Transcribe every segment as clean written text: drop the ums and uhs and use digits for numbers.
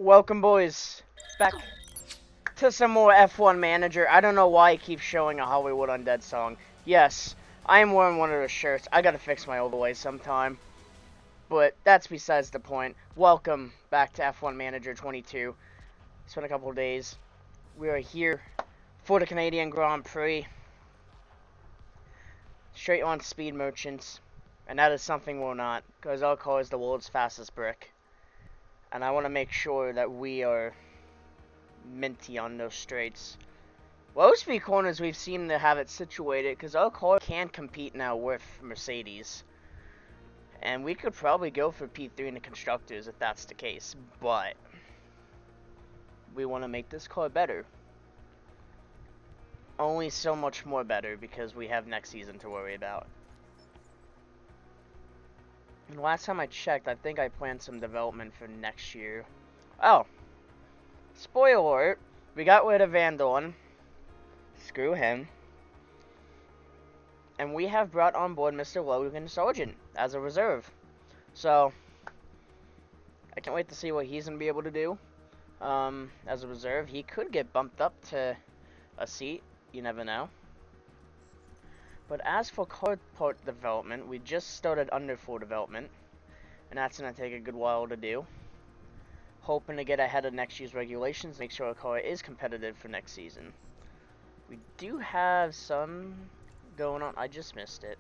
Welcome, boys, back to some more F1 Manager. I don't know why it keeps showing a Hollywood Undead song. Yes, I am wearing one of those shirts. I gotta fix my overlay sometime. But that's besides the point. Welcome back to F1 Manager 22. It's been a couple of days. We are here for the Canadian Grand Prix. Straight on speed merchants. And that is something we're not, because our car is the world's fastest brick. And I want to make sure that we are minty on those straights. Low speed corners, we've seen to have it situated, because our car can compete now with Mercedes. And we could probably go for P3 in the Constructors if that's the case. But we want to make this car better. Only so much more better, because we have next season to worry about. And last time I checked, I think I planned some development for next year. Oh. Spoiler alert. We got rid of Van Dorn. Screw him. And we have brought on board Mr. Logan Sargent as a reserve. So, I can't wait to see what he's going to be able to do. As a reserve, he could get bumped up to a seat. You never know. But as for car part development, we just started under 4 development. And that's going to take a good while to do. Hoping to get ahead of next year's regulations, make sure our car is competitive for next season. We do have some going on. I just missed it.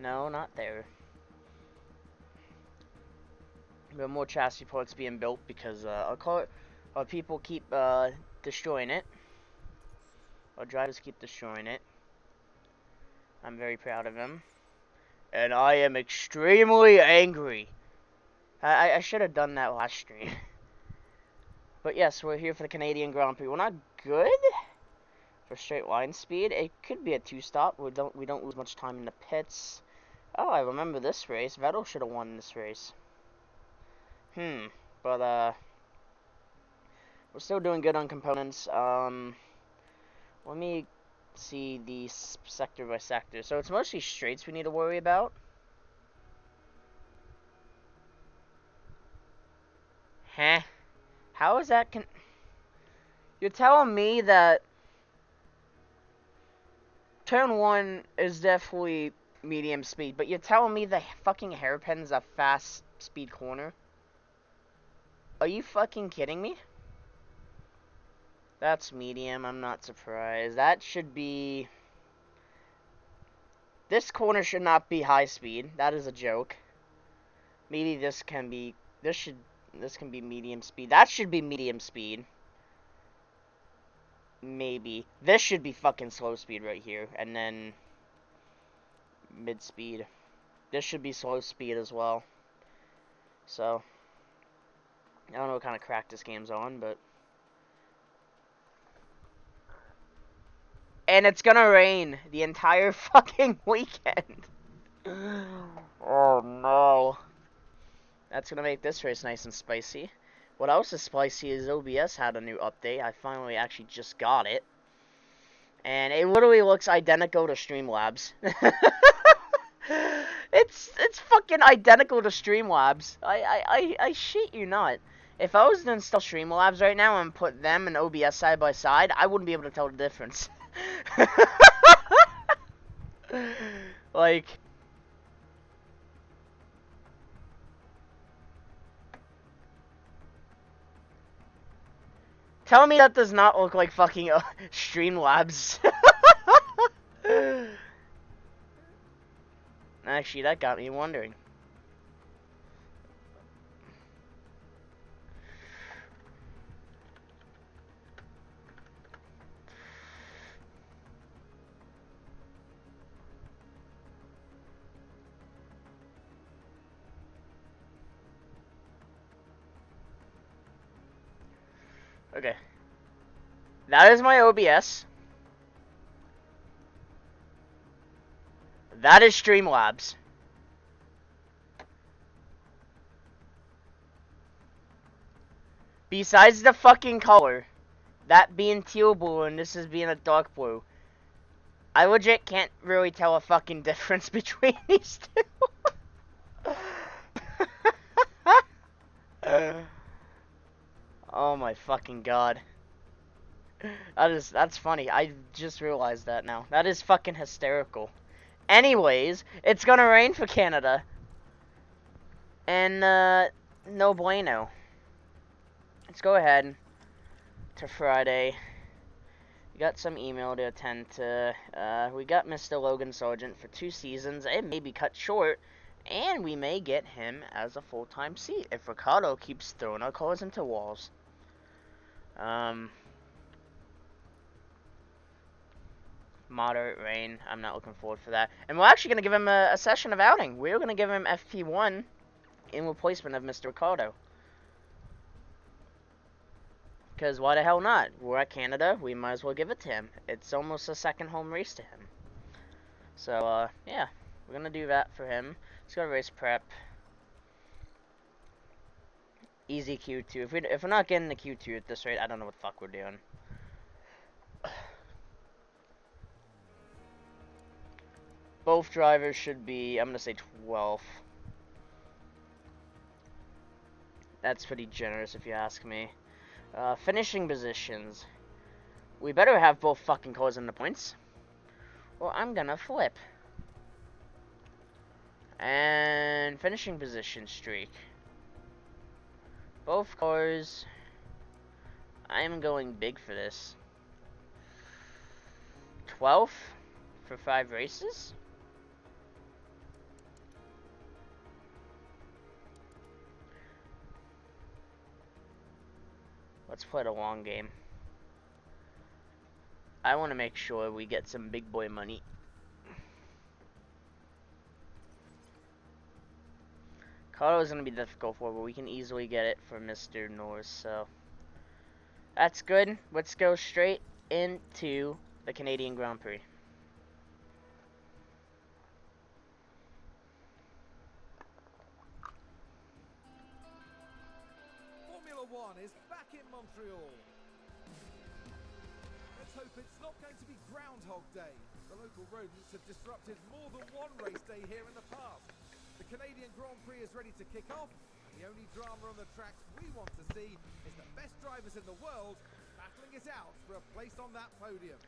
No, not there. We have more chassis parts being built because our people keep destroying it. Our drivers keep destroying it. I'm very proud of him. And I am extremely angry. I should have done that last stream. But yes, we're here for the Canadian Grand Prix. We're not good for straight line speed. It could be a 2-stop. We don't lose much time in the pits. Oh, I remember this race. Vettel should have won this race. But we're still doing good on components. Let me see the sector by sector. So it's mostly straights we need to worry about. Huh? How is that You're telling me that turn 1 is definitely medium speed, but you're telling me the fucking hairpin's a fast speed corner? Are you fucking kidding me? That's medium, I'm not surprised. That should be... This corner should not be high speed. That is a joke. Maybe this can be... This can be medium speed. That should be medium speed. Maybe. This should be fucking slow speed right here. And then... mid speed. This should be slow speed as well. So... I don't know what kind of crack this game's on, but... And it's gonna rain the entire fucking weekend. Oh no. That's gonna make this race nice and spicy. What else is spicy is OBS had a new update. I finally actually just got it. And it literally looks identical to Streamlabs. It's fucking identical to Streamlabs. I shit you not. If I was to install Streamlabs right now and put them and OBS side by side, I wouldn't be able to tell the difference. Like... Tell me that does not look like fucking Streamlabs. Actually, that got me wondering. Okay. That is my OBS. That is Streamlabs. Besides the fucking color, that being teal blue and this is being a dark blue, I legit can't really tell a fucking difference between these two. my fucking god. That's funny. I just realized that now. That is fucking hysterical. Anyways, it's gonna rain for Canada. And, no bueno. Let's go ahead to Friday. We got some email to attend to. We got Mr. Logan Sargent for 2 seasons. It may be cut short, and we may get him as a full-time seat if Ricardo keeps throwing our cars into walls. Moderate rain. I'm not looking forward for that. And we're actually going to give him a session of outing. We're going to give him FP1 in replacement of Mr. Ricardo. Because why the hell not? We're at Canada. We might as well give it to him. It's almost a second home race to him. So, yeah. We're going to do that for him. Let's go to race prep. Easy Q2. If we're not getting the Q2 at this rate, I don't know what the fuck we're doing. Both drivers should be, I'm going to say 12th. That's pretty generous if you ask me. Finishing positions. We better have both fucking cars in the points, or I'm gonna flip. And finishing position streak. Both cars. I'm going big for this. 12th for 5 races? Let's play the long game. I want to make sure we get some big boy money. Carlo is going to be difficult for, but we can easily get it for Mr. Norris, so that's good. Let's go straight into the Canadian Grand Prix. Formula One is back in Montreal. Let's hope it's not going to be Groundhog Day. The local rodents have disrupted more than one race day here in the past. The Canadian Grand Prix is ready to kick off. The only drama on the tracks we want to see is the best drivers in the world battling it out for a place on that podium.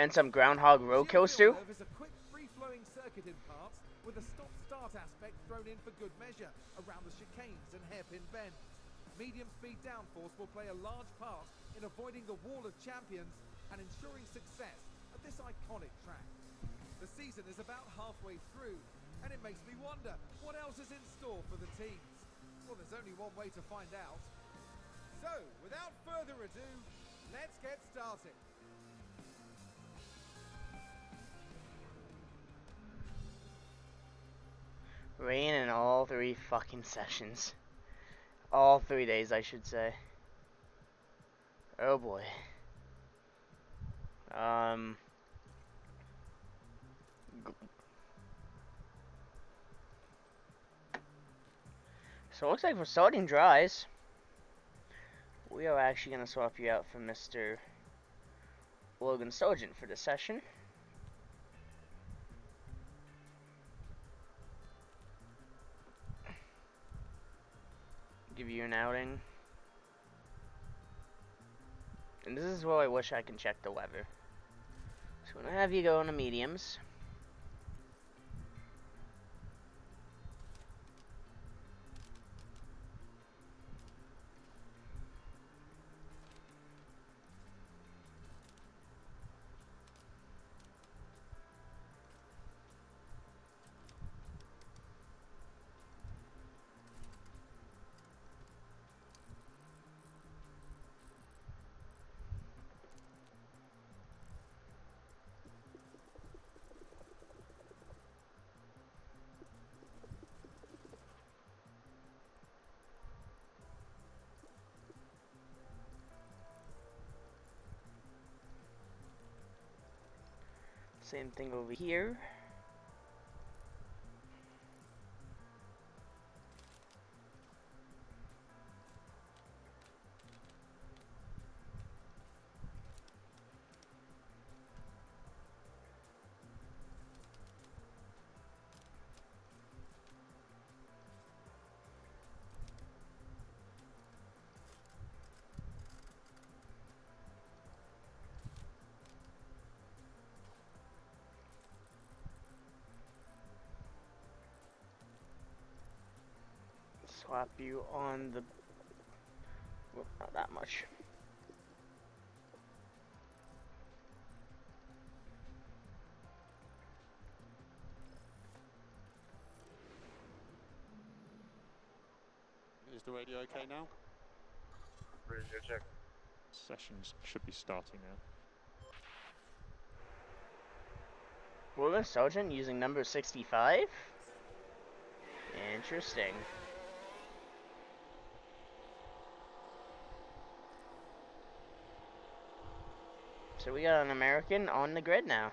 And some Groundhog Roadkills too. Is a quick free-flowing circuit in parts with a stop-start aspect thrown in for good measure around the chicanes and hairpin bends. Medium speed downforce will play a large part in avoiding the wall of champions and ensuring success at this iconic track. The season is about halfway through, and it makes me wonder what else is in store for the teams. Well, there's only one way to find out. So, without further ado, let's get started. Rain in all 3 fucking sessions. All 3 days, I should say. Oh boy. So it looks like for starting dries, we are actually going to swap you out for Mr. Logan Sargent for this session. Give you an outing. And this is where I wish I can check the weather. So I'm going to have you go into mediums. Same thing over here. Slap you on the... Well, not that much. Is the radio okay now? Radio check. Sessions should be starting now. Woman Sergeant using number 65? Interesting. So we got an American on the grid now.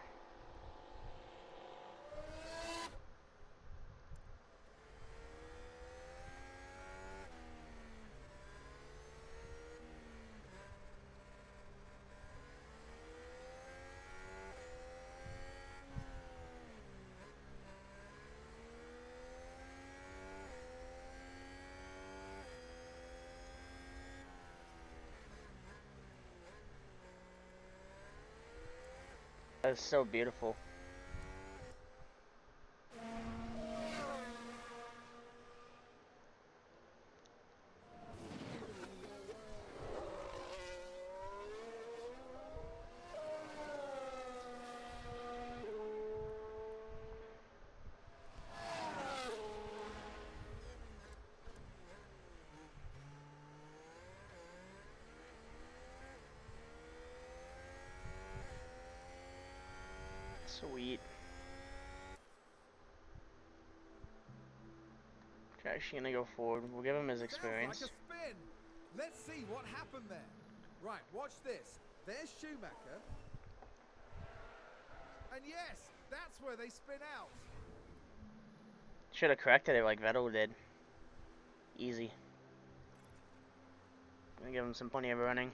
That's so beautiful. Sweet. Okay, actually gonna go forward. We'll give him his experience. Sounds like a spin. Let's see what happened there. Right, watch this. There's Schumacher. And yes, that's where they spin out. Should have corrected it like Vettel did. Easy. Gonna give him some plenty of running.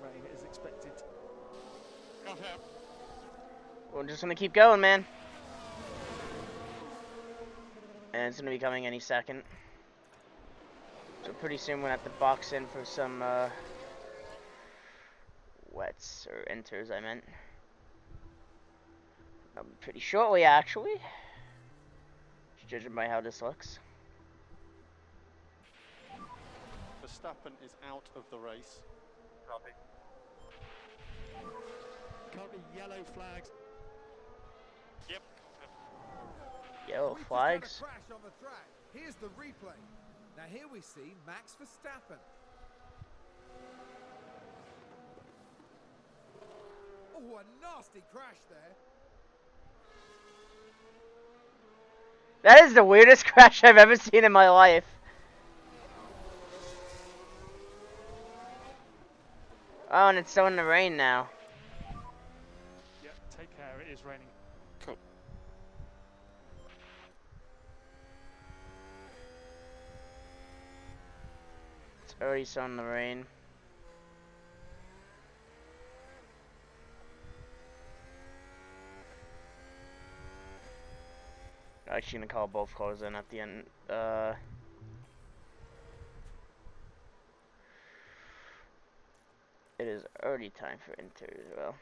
Rain is expected. Got him. We're just gonna keep going, man. And it's gonna be coming any second. So pretty soon we'll have to box in for some wets or enters, I meant. Pretty shortly, actually. Just judging by how this looks. Verstappen is out of the race. Copy. Currently yellow flags. Yep. Yellow We've flags. just had a crash on the track. Here's the replay. Now here we see Max Verstappen. Oh, a nasty crash there. That is the weirdest crash I've ever seen in my life. Oh, and it's still in the rain now. Yep, take care, it is raining. Cool. It's already still in the rain. I'm actually gonna call both cars in at the end. It is already time for enter as well.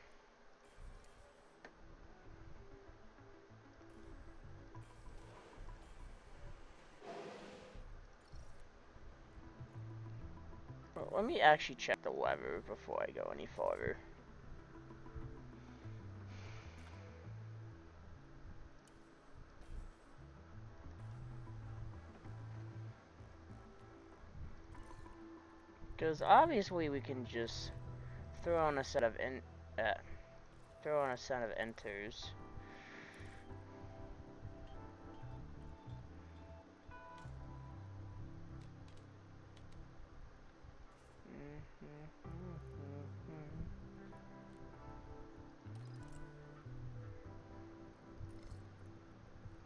Well, let me actually check the weather before I go any farther. Because obviously we can just throw on a set of enters.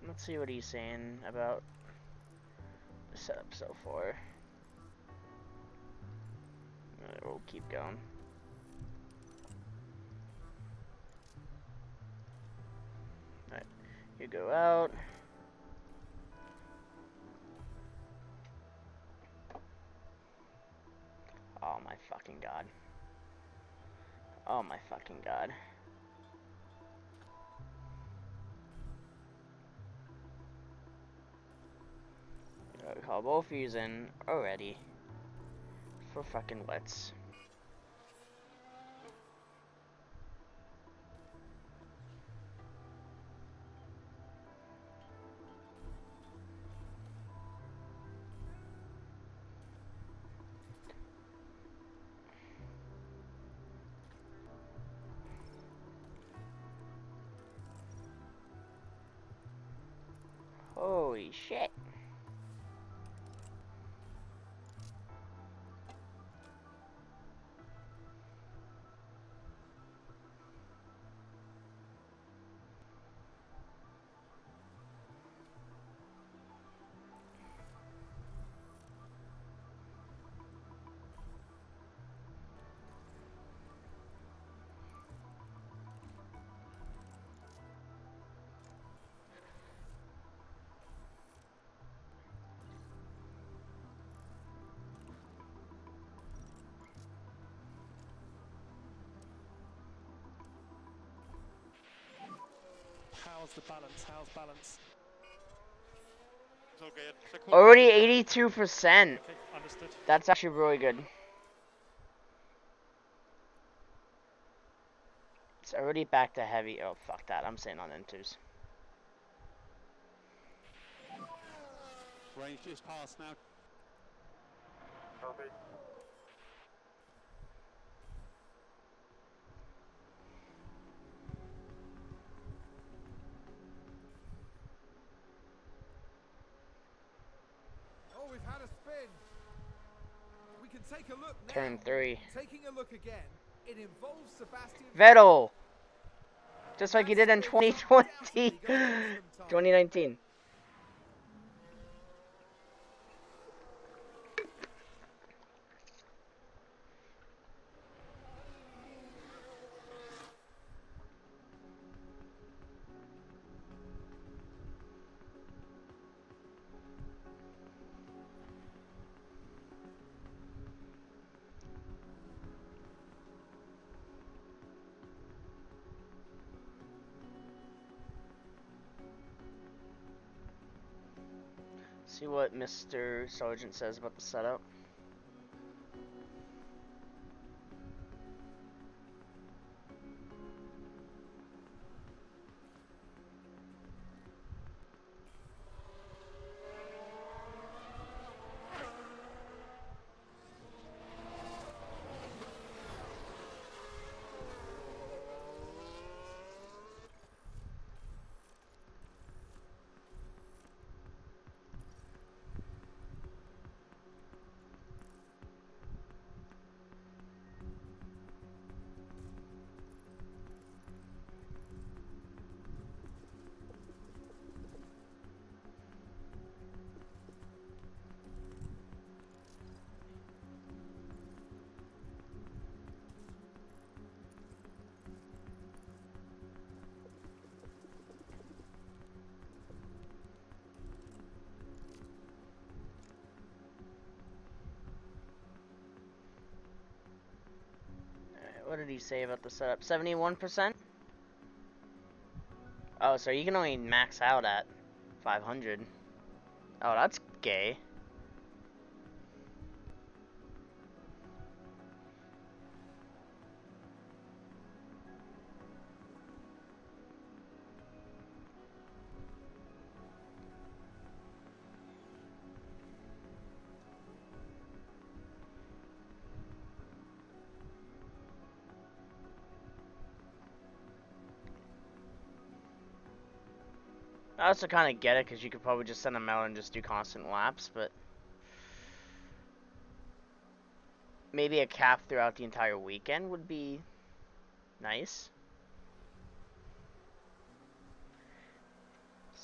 Let's see what he's saying about the setup so far. We'll keep going. Alright, you go out. Oh my fucking god. Oh my fucking god. Oh, both using already. For fucking wets. Holy shit. How's the balance? How's balance? It's all good. Already 82%. Okay, understood. That's actually really good. It's already back to heavy. Oh, fuck that. I'm staying on N2s. Range is past now. Copy. Oh, we've had a spin. We can take a look now. Turn 3. Taking a look again, it involves Sebastian Vettel! Just like he did in That spin is 2020. undoubtedly gonna cost them time. 2019. See what Mr. Sargent says about the setup. What did he say about the setup? 71%? Oh, so you can only max out at 500. Oh, that's gay. I also kind of get it, because you could probably just send them out and just do constant laps, but maybe a cap throughout the entire weekend would be nice.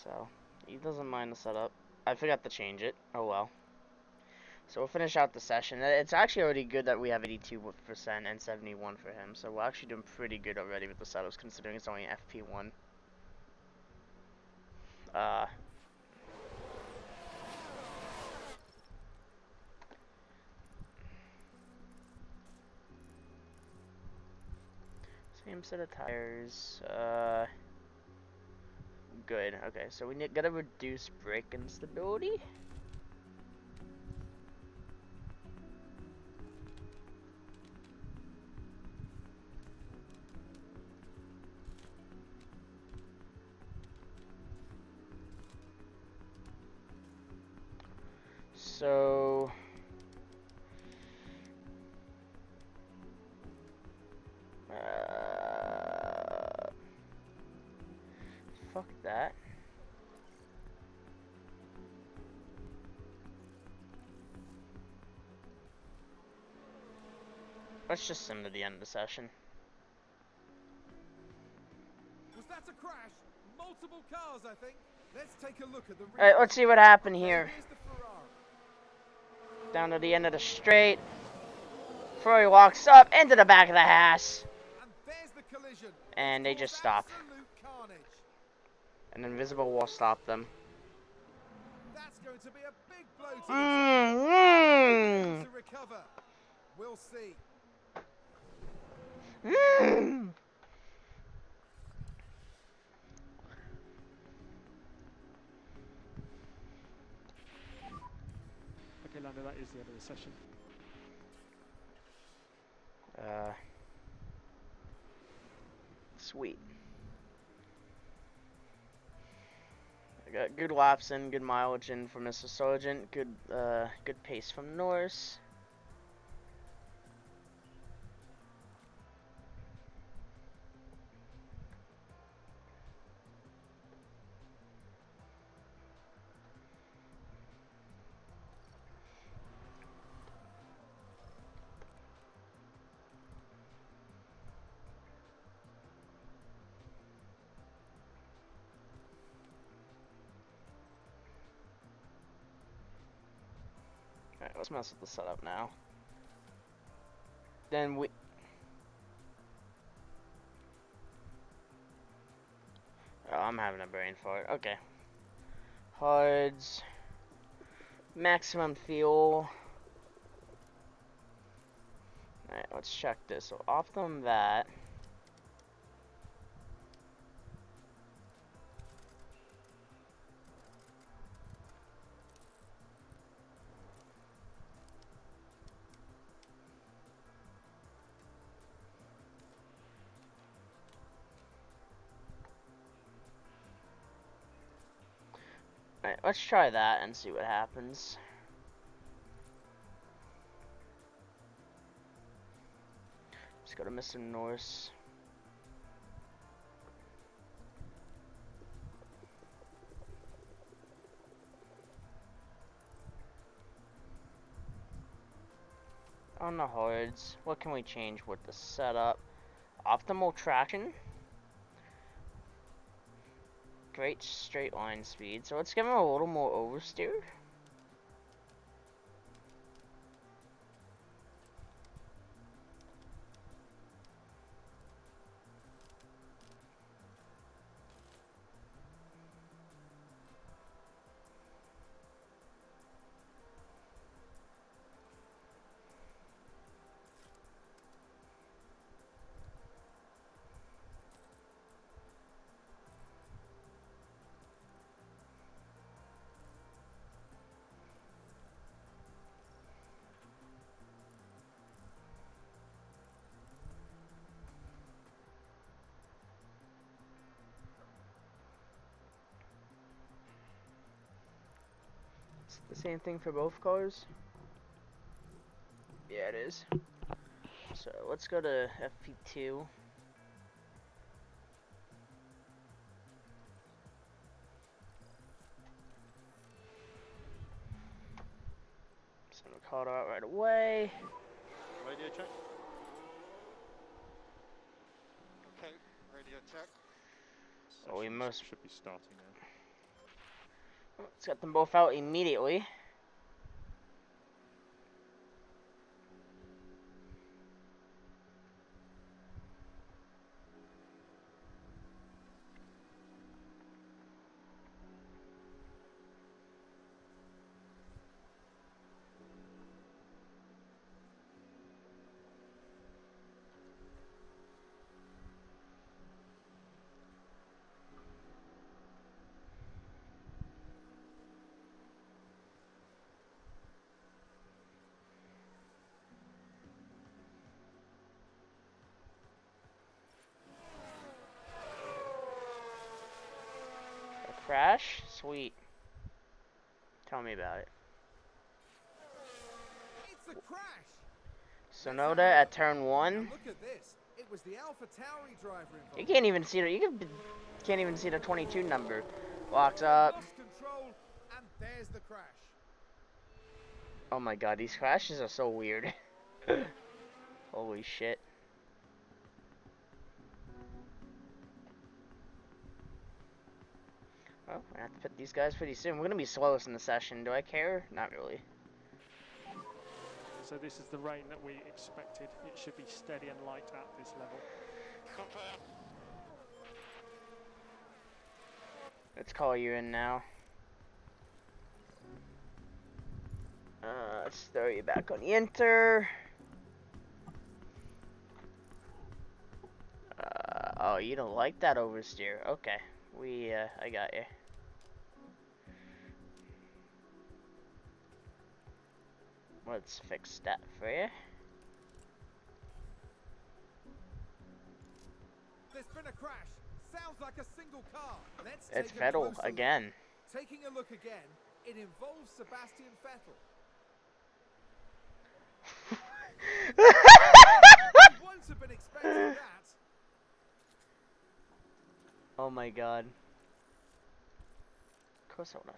So, he doesn't mind the setup. I forgot to change it. Oh well. So we'll finish out the session. It's actually already good that we have 82% and 71 for him. So we're actually doing pretty good already with the setups, considering it's only FP1. Same set of tires. Good. Okay, so we gotta reduce brake instability. So fuck that. Let's just sim to the end of the session. Was that a crash? Multiple cars, I think. Let's take a look at the Alright, let's see what happened here. Here's the Ferrari. Down to the end of the straight. Ferrari walks up into the back of the Haas. And there's the collision. And they just stop. Absolute carnage. An invisible wall stopped them. That's going to be a big blow to the Mm-hmm. to recover. We'll see. Mm. Okay, Lando, that is the end of the session. Sweet. I got good laps in, good mileage in from Mr. Sargent, good pace from Norris. Alright, let's mess with the setup now. Then we... Oh, I'm having a brain fart. Okay. Hards. Maximum fuel. Alright, let's check this. So, optimum that. Alright, let's try that and see what happens. Let's go to Mr. Norris. On the hards, what can we change with the setup? Optimal traction. Great straight line speed. So let's give him a little more oversteer. The same thing for both cars? Yeah, it is. So let's go to FP2. Send a call out right away. Radio check. Okay, radio check. So we must Should be starting now. let's get them both out immediately. A crash? Sweet. Tell me about it. Sonoda at turn Now 1. look at this. It was the AlphaTauri driver You involved. can't even see the can't even see the 22 number. Locks They up. lost control, and there's the crash. Oh my god, these crashes are so weird. Holy shit. Well, I have to put these guys pretty soon. We're gonna be slowest in the session. Do I care? Not really. So this is the rain that we expected. It should be steady and light at this level. Confirm. Let's call you in now. Let's throw you back on the enter. Oh, you don't like that oversteer. Okay. I got you. Let's fix that for you. There's been a crash. Sounds like a single car. Let's It's take a Vettel closer look. again. Taking a look again, it involves Sebastian Vettel. You won't have been expecting that. Oh my god. Of course I would.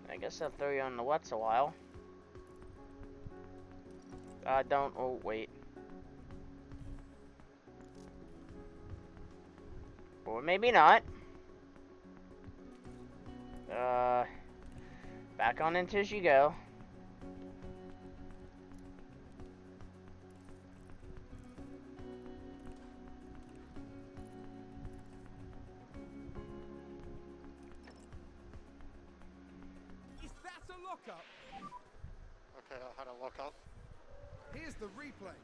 I guess I'll throw you on the wets a while. Don't. Oh, wait. Or maybe not. Back on into as you go. Is that a lockup? Okay, I had a lockup. Here's the replay.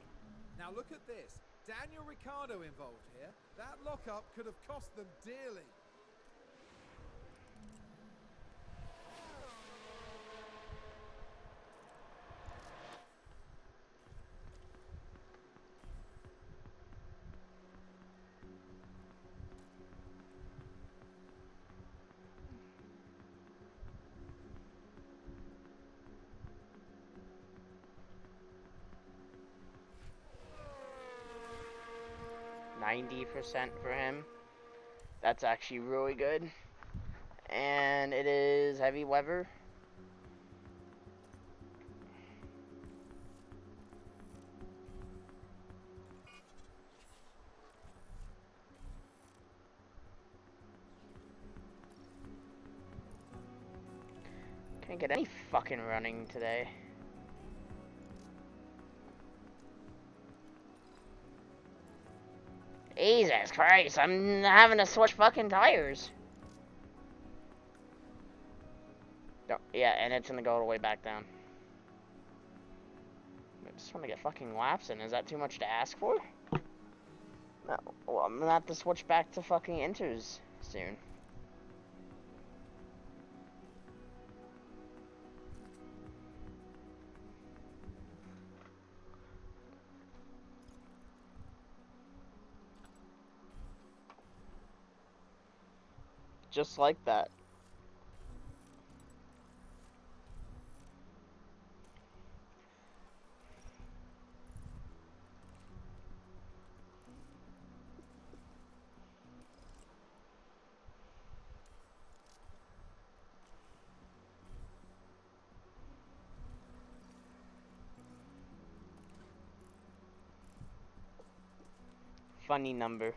Now look at this. Daniel Ricciardo involved here. That lockup could have cost them dearly. %, for him. That's actually really good. And it is heavy weather. Can't get any fucking running today. Jesus Christ, I'm having to switch fucking tires. Yeah, and it's gonna go all the way back down. I just want to get fucking laps in. Is that too much to ask for? No. Well, I'm gonna have to switch back to fucking inters soon. Just like that. Funny number.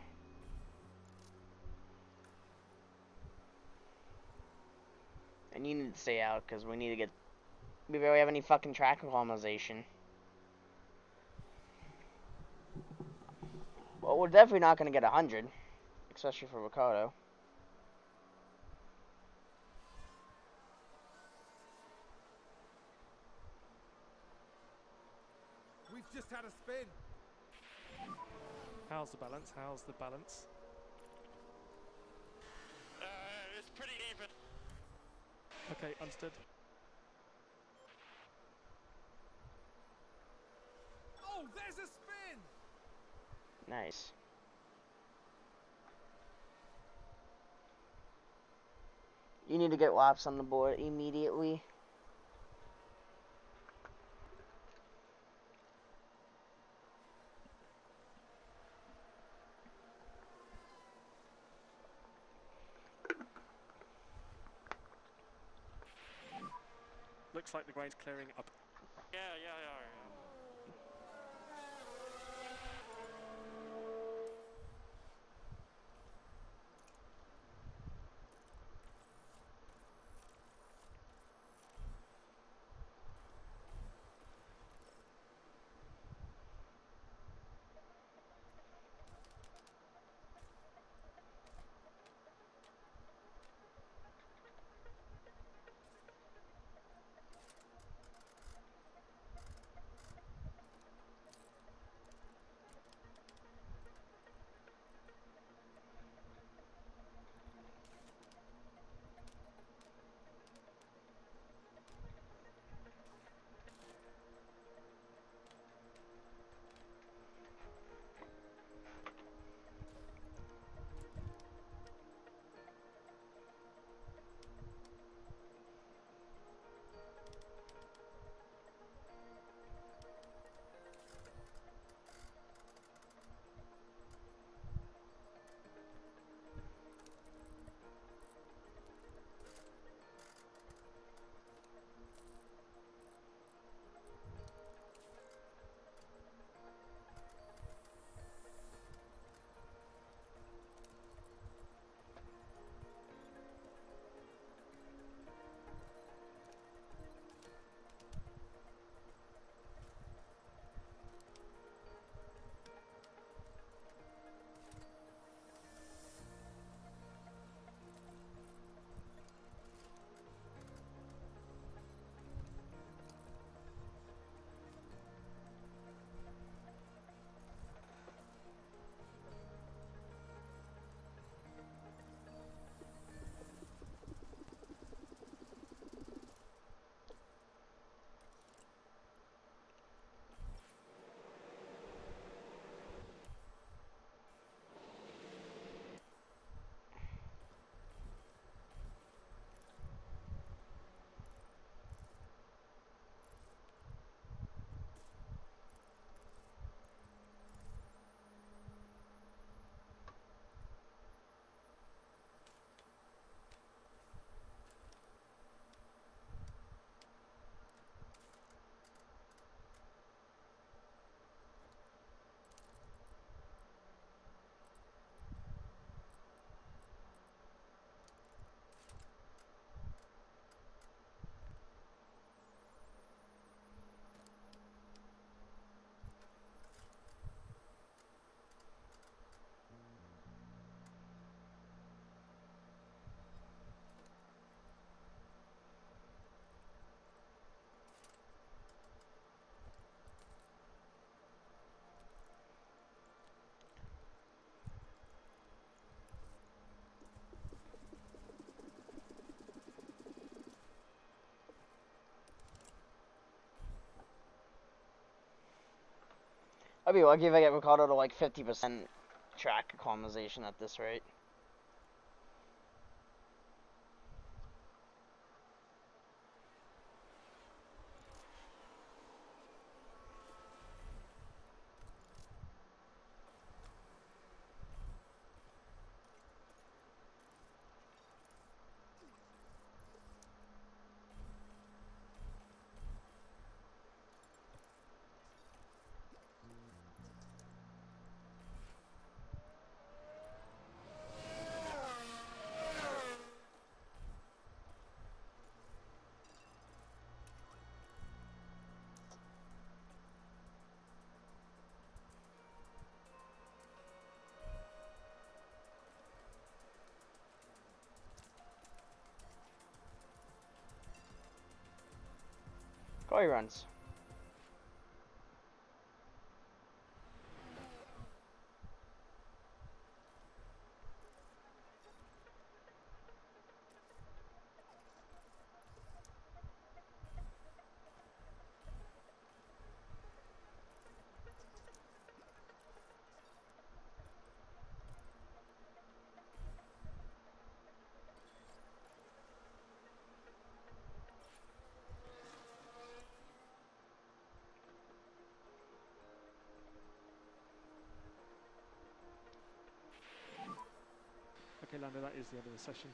And you need to stay out because we need to get. We barely have any fucking track acclimatization. Well, we're definitely not going to get 100, especially for Ricardo. We've just had a spin. How's the balance? How's the balance? It's pretty even. Okay, understood. Oh, there's a spin. Nice. You need to get laps on the board immediately. Looks like the grade's clearing up. Yeah, yeah, yeah, yeah. I'd be lucky if I get Ricardo to like 50% track equalization at this rate. Corey runs. Okay, Lando, that is the end of the session.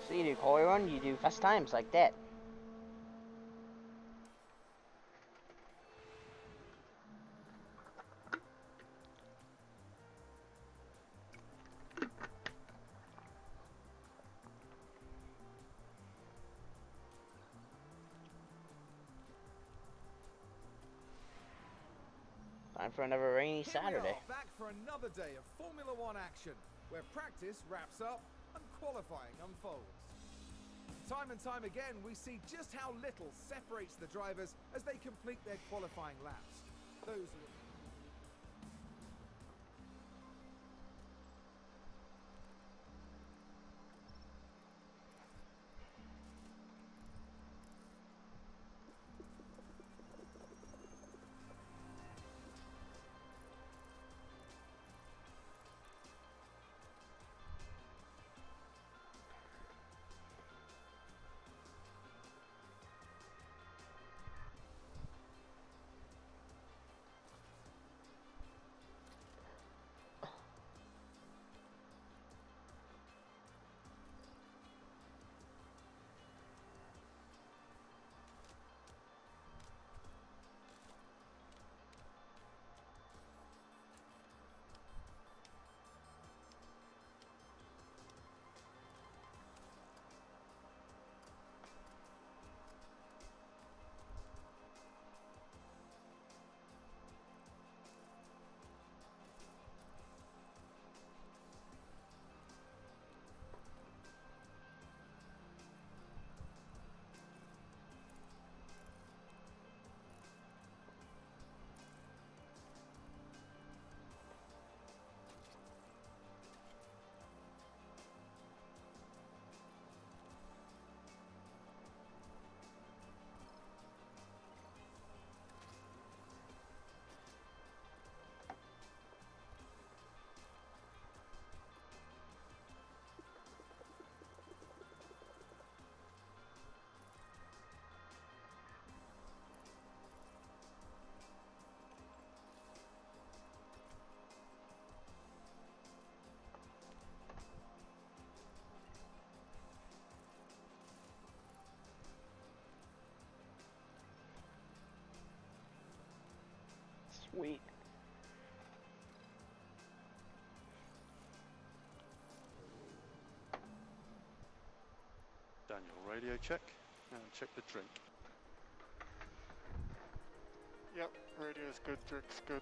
So you do quali run, you do fast times like that. Time for another rainy Here we Saturday. are, back for another day of Formula One action, where practice wraps up and qualifying unfolds. Time and time again, we see just how little separates the drivers as they complete their qualifying laps. Those are Sweet. Daniel, radio check and check the drink. Yep, radio's good, drink's good.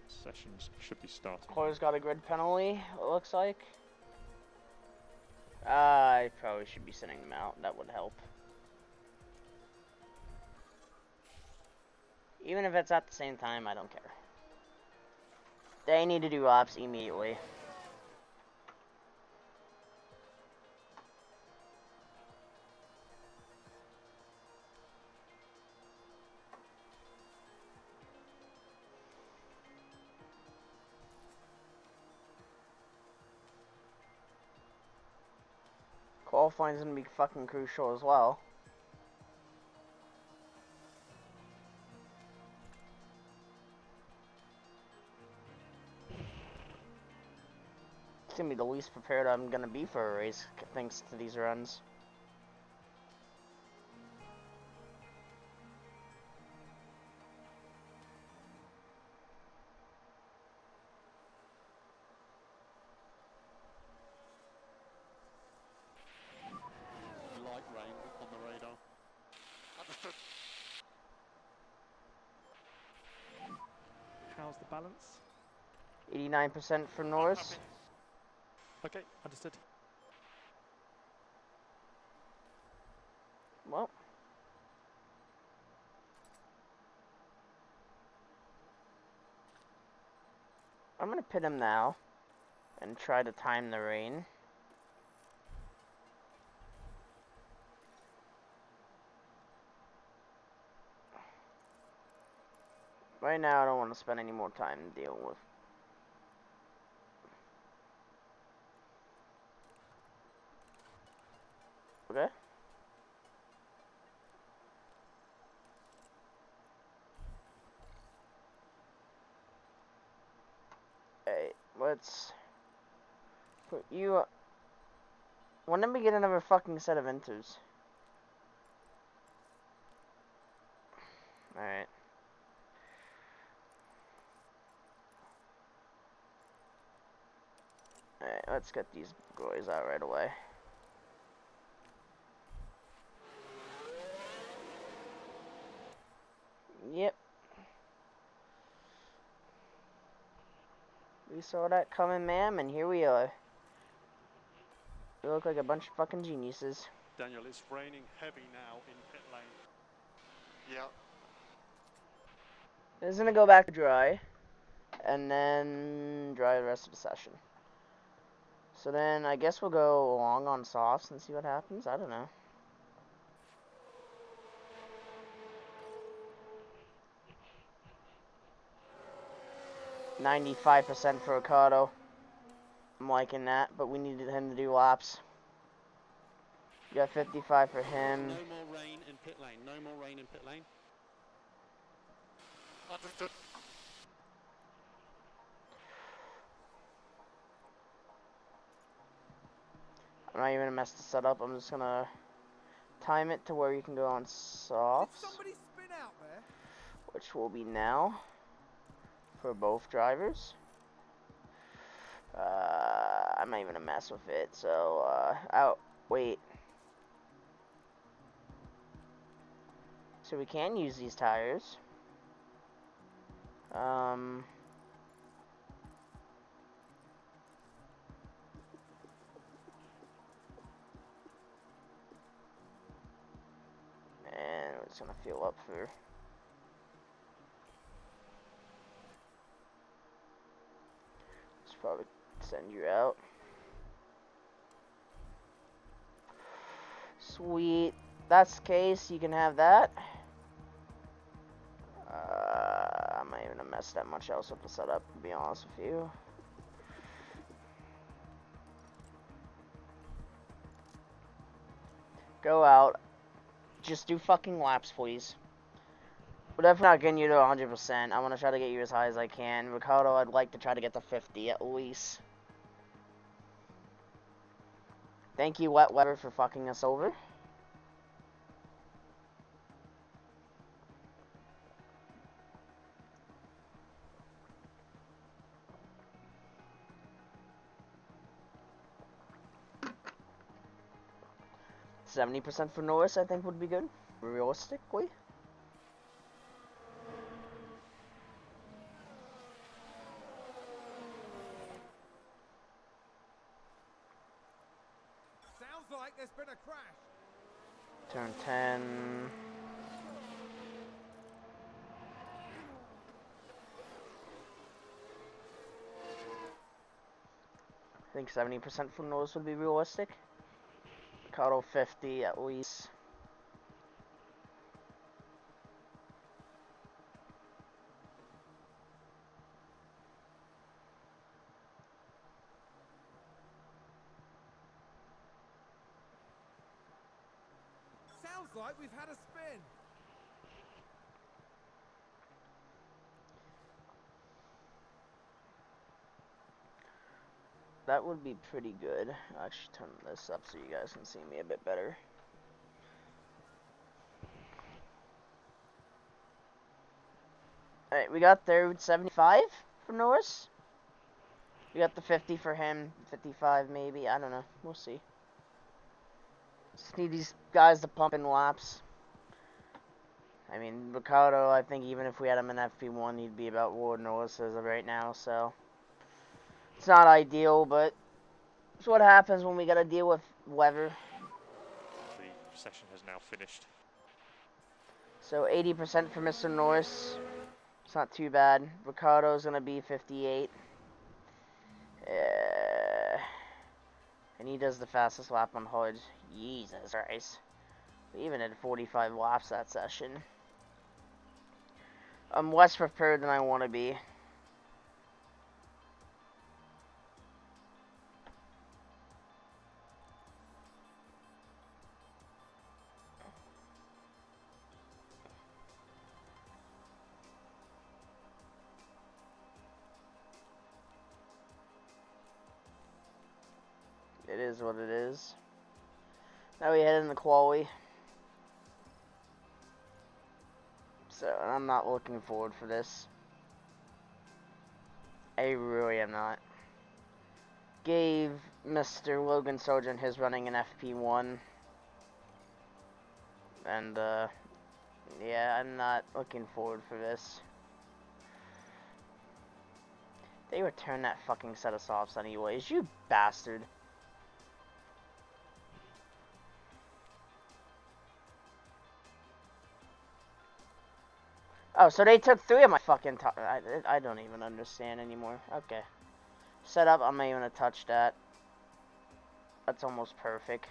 Sessions should be starting. Chloe's got a grid penalty, it looks like. I probably should be sending them out. That would help. Even if it's at the same time, I don't care. They need to do laps immediately. Qualifying's gonna be fucking crucial as well. It's gonna be the least prepared I'm gonna be for a race, thanks to these runs. Light rain on the radar. Understood. How's the balance? 89% for Norris. Okay, understood. Well. I'm gonna pit him now and try to time the rain. Right now, I don't want to spend any more time dealing with. Okay? let's put you. When did we get another fucking set of enters? Alright. Alright, let's get these boys out right away. Yep. We saw that coming, ma'am, and here we are. We look like a bunch of fucking geniuses. Daniel, it's raining heavy now in pit lane. Yeah. It's gonna go back to dry, and then dry the rest of the session. So then I guess we'll go long on softs and see what happens. I don't know. %95 for Ricardo. I'm liking that, but we needed him to do laps. You got 55 for him. No more rain in pit lane. No more rain in pit lane. Understood. I'm not even gonna mess this setup. I'm just gonna time it to where you can go on Did softs, somebody spin out there? which will be now for both drivers. I'm not even gonna mess with it. So, wait. So we can use these tires. And we're just gonna fuel up for. Let's probably send you out. Sweet. That's the case. You can have that. I'm not even gonna mess that much else with the setup, to be honest with you. Go out. Just do fucking laps, please. We're definitely not getting you to 100%. I want to try to get you as high as I can. Ricardo, I'd like to try to get to 50 at least. Thank you, Wet Weather, for fucking us over. %70 for Norris, I think, would be good. Realistically. Sounds like there's been a crash. Turn 10. I think 70% for Norris would be realistic. Ricardo 50 at least. Sounds like we've had a spin. That would be pretty good. I'll actually turn this up so you guys can see me a bit better. Alright, we got there 75 for Norris. We got the 50 for him. 55 maybe. I don't know. We'll see. Just need these guys to pump in laps. I mean, Ricardo, I think even if we had him in FP1, he'd be about what Norris is right now, so. It's not ideal, but it's what happens when we gotta deal with weather. The session has now finished. So 80% for Mr. Norris. It's not too bad. Ricardo's gonna be 58. And he does the fastest lap on hard. Jesus Christ. We even had 45 laps that session. I'm less prepared than I want to be. it is what it is. Now we head into quali. So, I'm not looking forward for this. I really am not. Gave Mr. Logan Sargent his running in FP1. And, yeah, I'm not looking forward for this. They returned that fucking set of softs anyways, you bastard. Oh, so they took 3 of my fucking I don't even understand anymore. Okay. Set up, I'm not even gonna touch that. That's almost perfect.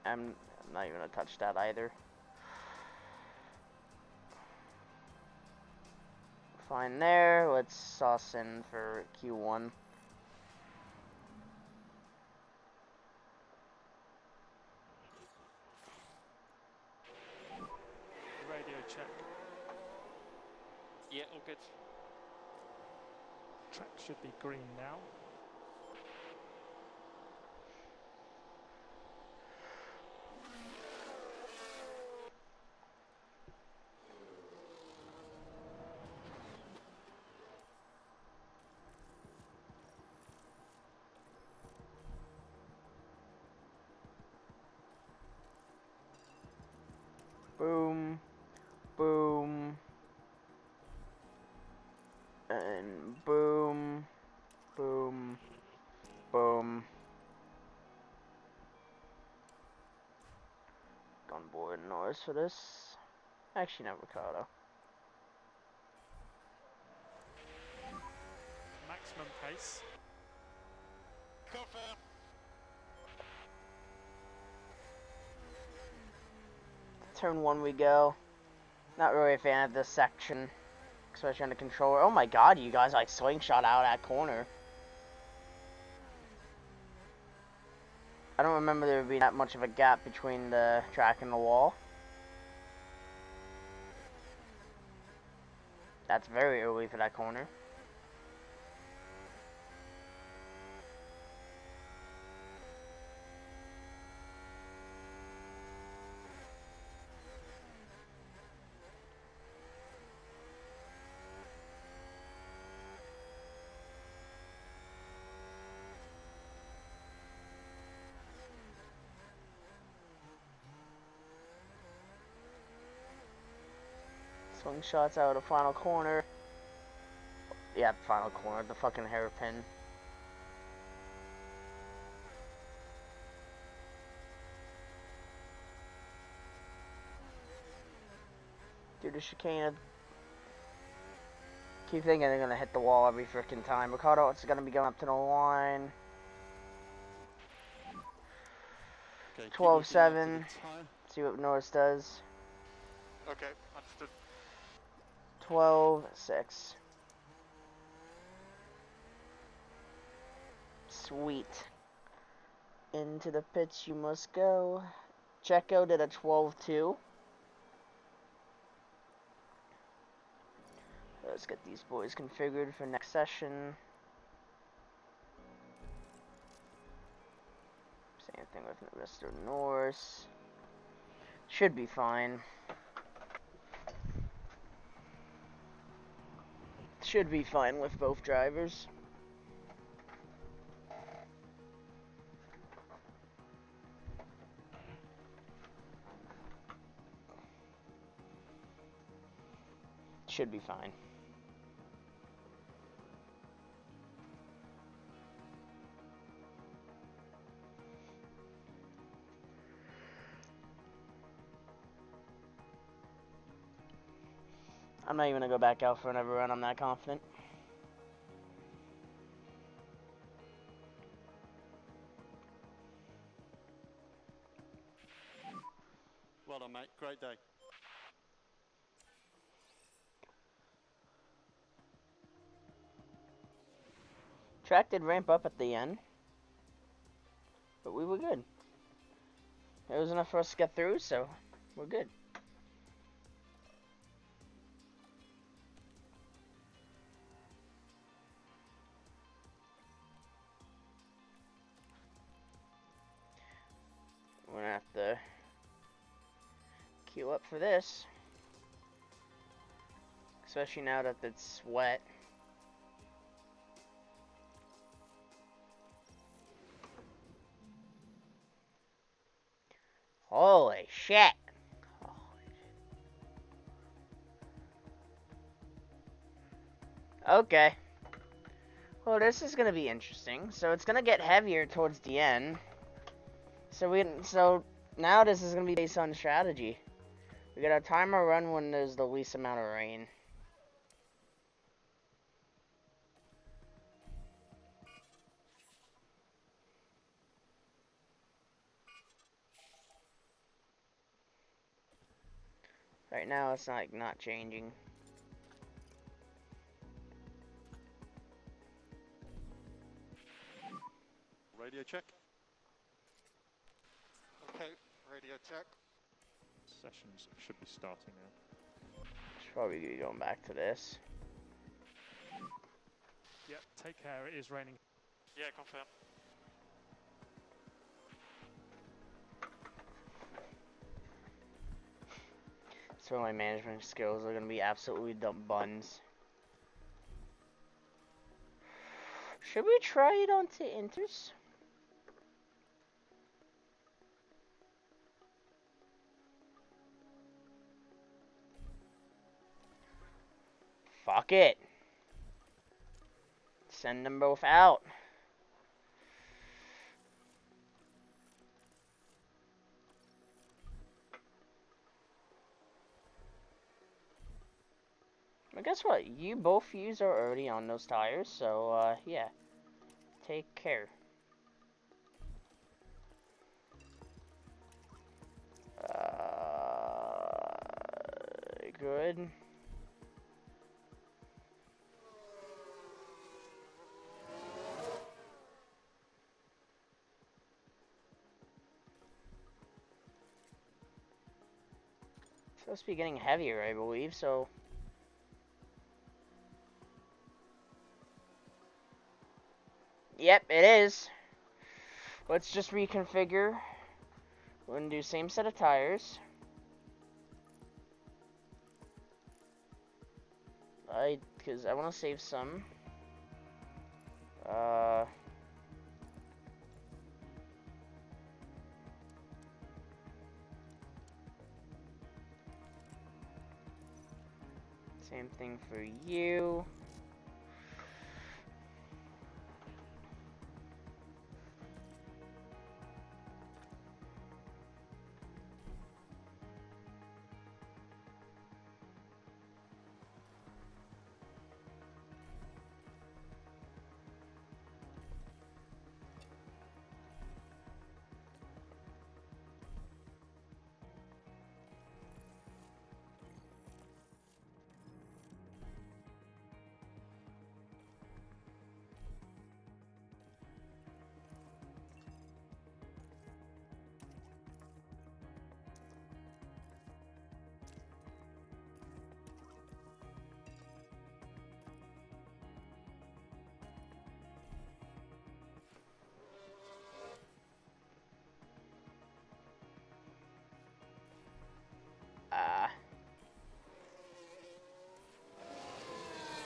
I'm not even gonna touch that either. Fine there. Let's sauce in for Q1. Radio check. Yeah, all good. Track should be green now. Boom. Boom. And boom. Boom. Boom. On board Norris for this. Actually, not Ricardo. Maximum pace. Confirm. Turn 1 we go. Not really a fan of this section. Especially on the controller. Oh my god, you guys like slingshot out that corner. I don't remember there being that much of a gap between the track and the wall. That's very early for that corner. Slingshots out of the final corner. Yeah, final corner, the fucking hairpin. Dude, the chicane. Keep thinking they're gonna hit the wall every freaking time. Ricardo, it's gonna be going up to the line. Okay, 12-7. See what Norris does. Okay, understood. 12-6. Sweet. Into the pits you must go. Checo did a 12-2. Let's get these boys configured for next session. Same thing with Mr. Norris. Should be fine. Should be fine with both drivers. Should be fine. I'm not even gonna go back out for another run, I'm not confident. Well done, mate. Great day. Track did ramp up at the end, but we were good. It was enough for us to get through, so we're good. gonna have to queue up for this. Especially now that it's wet. Holy shit. Okay. Well, this is gonna be interesting. So it's gonna get heavier towards the end. So now this is gonna be based on strategy. We gotta time our run when there's the least amount of rain. Right now it's not changing. Radio check. Okay, radio check. Sessions should be starting now. Should probably be going back to this. Yep, take care, it is raining. Yeah, confirm. So my management skills are gonna be absolutely dumb buns. Should we try it onto inters? Fuck it. Send them both out. But guess what? You both use are already on those tires, so yeah. Take care. Good. It's supposed to be getting heavier, I believe, so... Yep, it is. Let's just reconfigure. We're gonna do same set of tires. Because I want to save some. Same thing for you.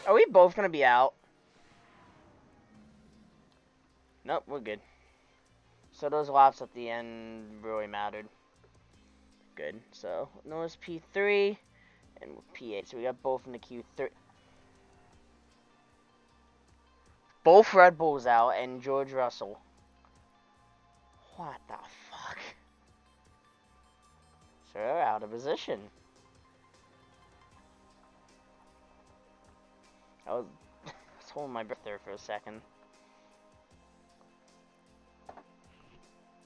Are we both gonna be out? Nope, we're good. So those laps at the end really mattered. Good. So notice P3 and P8. So we got both in the Q3. Both Red Bulls out and George Russell. What the fuck? So they're out of position. I was holding my breath there for a second.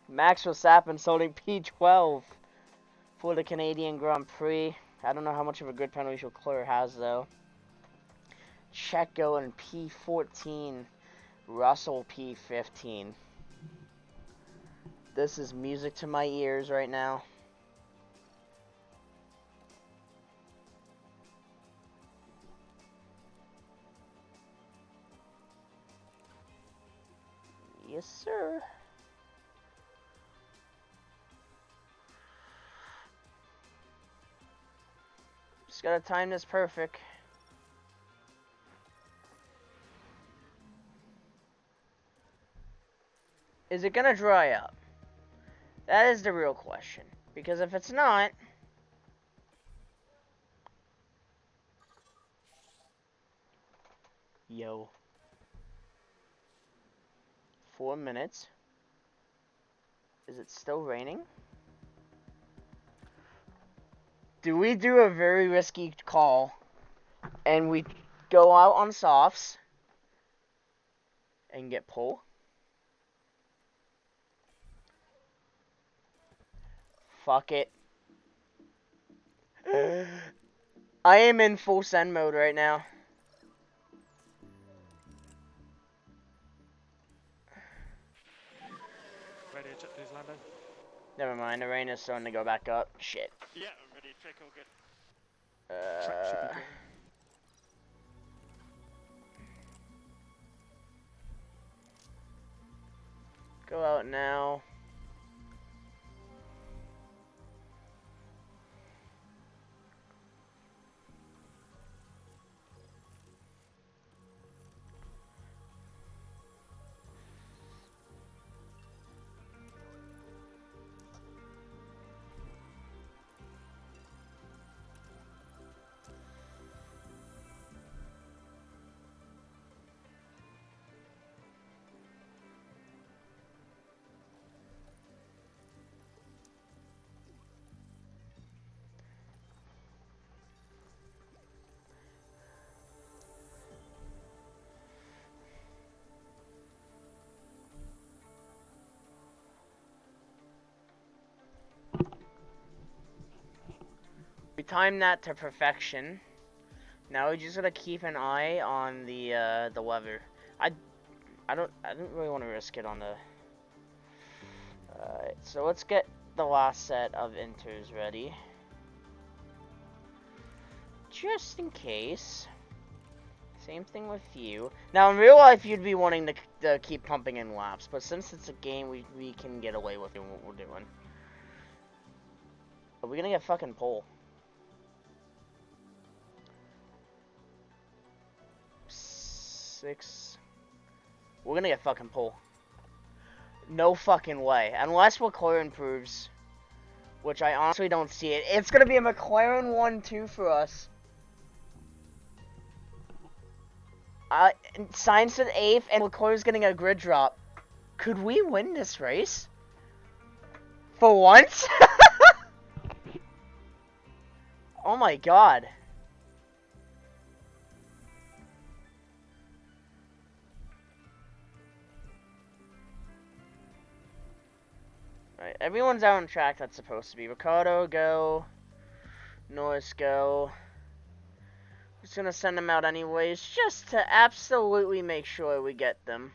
Max Verstappen's holding P12 for the Canadian Grand Prix. I don't know how much of a good penalty Leclerc has, though. Checo in P14. Russell P15. This is music to my ears right now. Yes, sir. Just gotta time this perfect. Is it gonna dry up? That is the real question. Because if it's not... Yo. 4 minutes. Is it still raining? Do we do a very risky call and we go out on softs and get pole? Fuck it. I am in full send mode right now. Ready to check, please, Lando. Never mind, the rain is starting to go back up. Shit. Yeah, I'm ready to check, all good. Track should be dry. Go out now. We timed that to perfection. Now we just gotta keep an eye on the weather. I don't really want to risk it on the. Alright, so let's get the last set of inters ready, just in case. Same thing with you. Now in real life, you'd be wanting to keep pumping in laps, but since it's a game, we can get away with doing what we're doing. Are we gonna get fucking pole? 6. We're gonna get fucking pole. No fucking way. Unless McLaren improves, which I honestly don't see it. It's gonna be a McLaren 1-2 for us. Sainz at 8th, and McLaren's getting a grid drop. Could we win this race? For once? Oh my god. Right, everyone's out on track that's supposed to be. Ricardo, go. Norris, go. Just gonna send them out anyways, just to absolutely make sure we get them.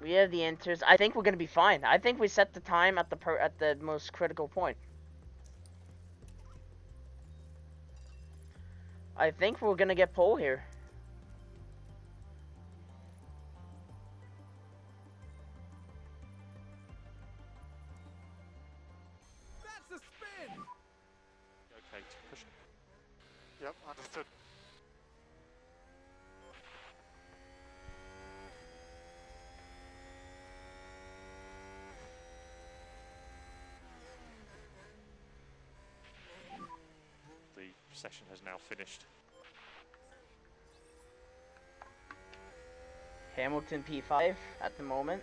We have the inters. I think we're gonna be fine. I think we set the time at the most critical point. I think we're gonna get pole here. That's a spin! Okay, to push. Yep, understood. The session has now finished. Hamilton P5 at the moment.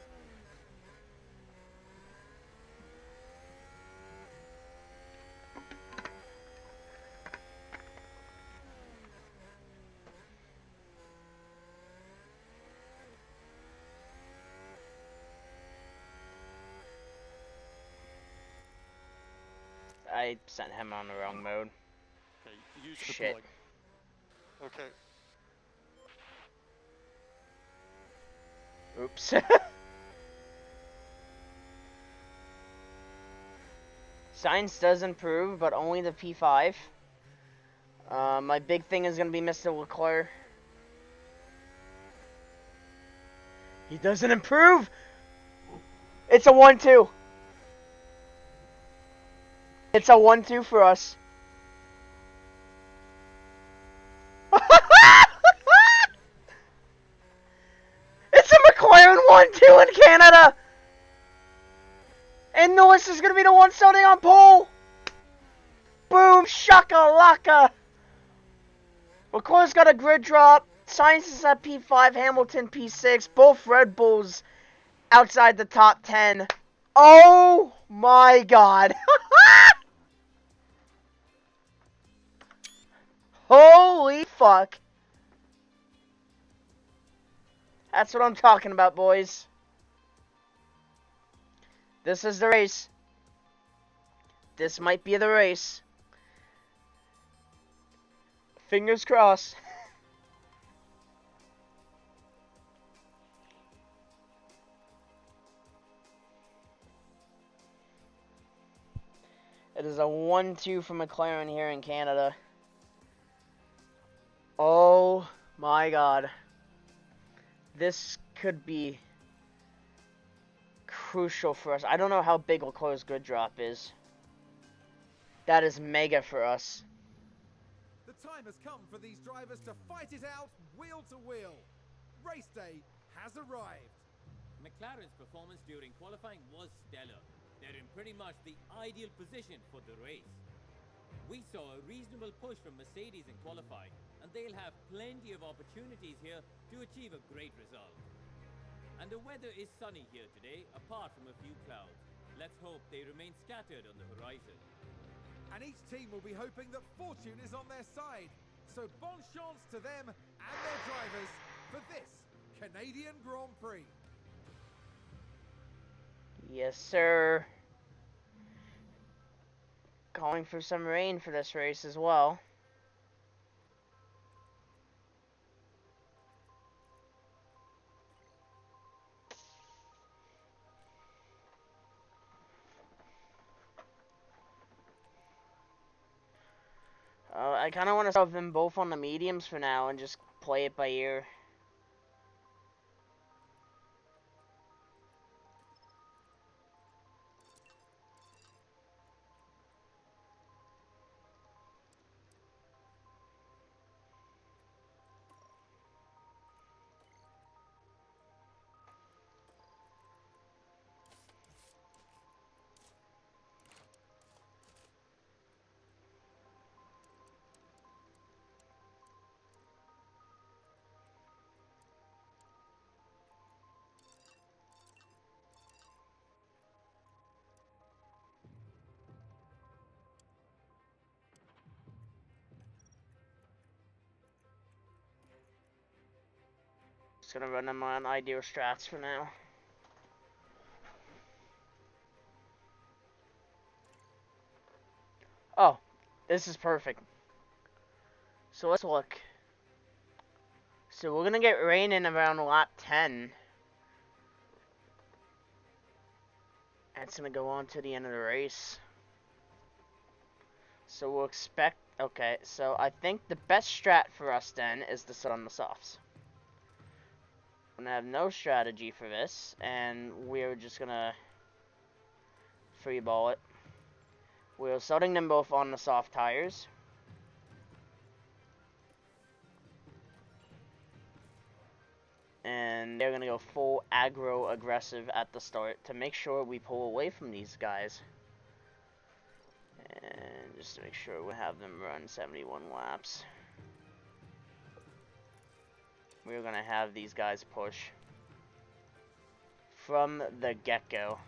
I sent him on the wrong mode. Okay, use the Shit. plug. Okay. Oops. Science does improve, but only the P5. My big thing is going to be Mr. Leclerc. He doesn't improve! It's a 1-2. It's a 1-2 for us. And Norris is going to be the one starting on pole. Boom, shaka-laka. McLaren's got a grid drop. Sainz is at P5, Hamilton P6. Both Red Bulls outside the top 10. Oh my god. Holy fuck. That's what I'm talking about, boys. This is the race. This might be the race. Fingers crossed. It is a 1-2 for McLaren here in Canada. Oh my god. This could be crucial for us. I don't know how big Leclerc's good drop is. That is mega for us. The time has come for these drivers to fight it out wheel to wheel. Race day has arrived. McLaren's performance during qualifying was stellar. They're in pretty much the ideal position for the race. We saw a reasonable push from Mercedes in qualifying, and they'll have plenty of opportunities here to achieve a great result. And the weather is sunny here today, apart from a few clouds. Let's hope they remain scattered on the horizon. And each team will be hoping that fortune is on their side. So bon chance to them and their drivers for this Canadian Grand Prix. Yes, sir. Calling for some rain for this race as well. I kind of want to have them both on the mediums for now and just play it by ear. Just gonna run them on ideal strats for now. Oh, this is perfect. So let's look. So we're gonna get rain in around lap 10. And it's gonna go on to the end of the race. So we'll expect, okay, so I think the best strat for us then is to sit on the softs. I'm gonna have no strategy for this, and we're just gonna free ball it. We're setting them both on the soft tires. And they're gonna go full aggro aggressive at the start to make sure we pull away from these guys. And just to make sure we have them run 71 laps. We're gonna have these guys push from the get-go.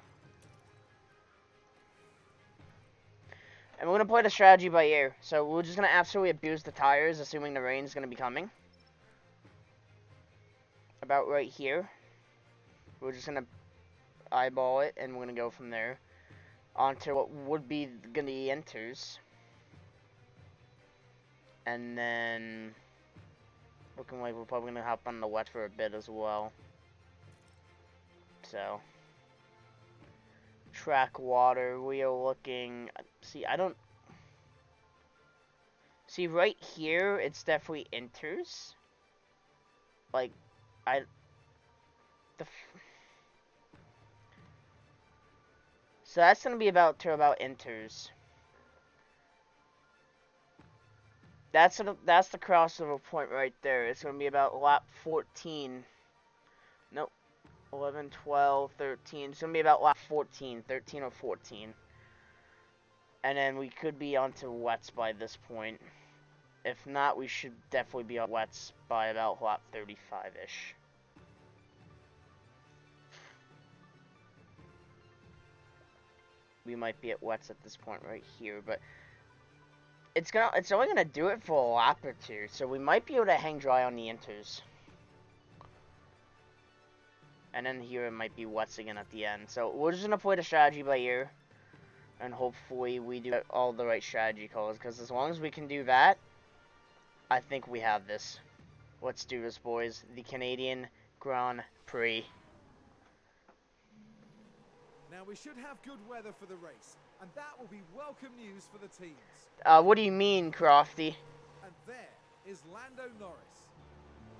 And we're gonna play the strategy by ear. So we're just gonna absolutely abuse the tires, assuming the rain's gonna be coming. About right here. We're just gonna eyeball it, and we're gonna go from there onto what would be gonna be enters. And then looking like we're probably gonna hop on the wet for a bit as well. So track water, we are looking, see, I don't see right here, it's definitely enters. Like, so that's gonna be about enters. That's the crossover point right there. It's gonna be about lap 14. Nope, 11, 12, 13. It's going to be about lap 14, 13 or 14. And then we could be onto wets by this point. If not, we should definitely be on wets by about lap 35-ish. We might be at wets at this point right here, but it's only gonna do it for a lap or two, so we might be able to hang dry on the inters. And then here it might be wets again at the end. So we're just gonna play the strategy by ear, and hopefully we do all the right strategy calls, because as long as we can do that, I think we have this. Let's do this, boys. The Canadian Grand Prix. Now we should have good weather for the race, and that will be welcome news for the teams. What do you mean, Crofty? And there is Lando Norris.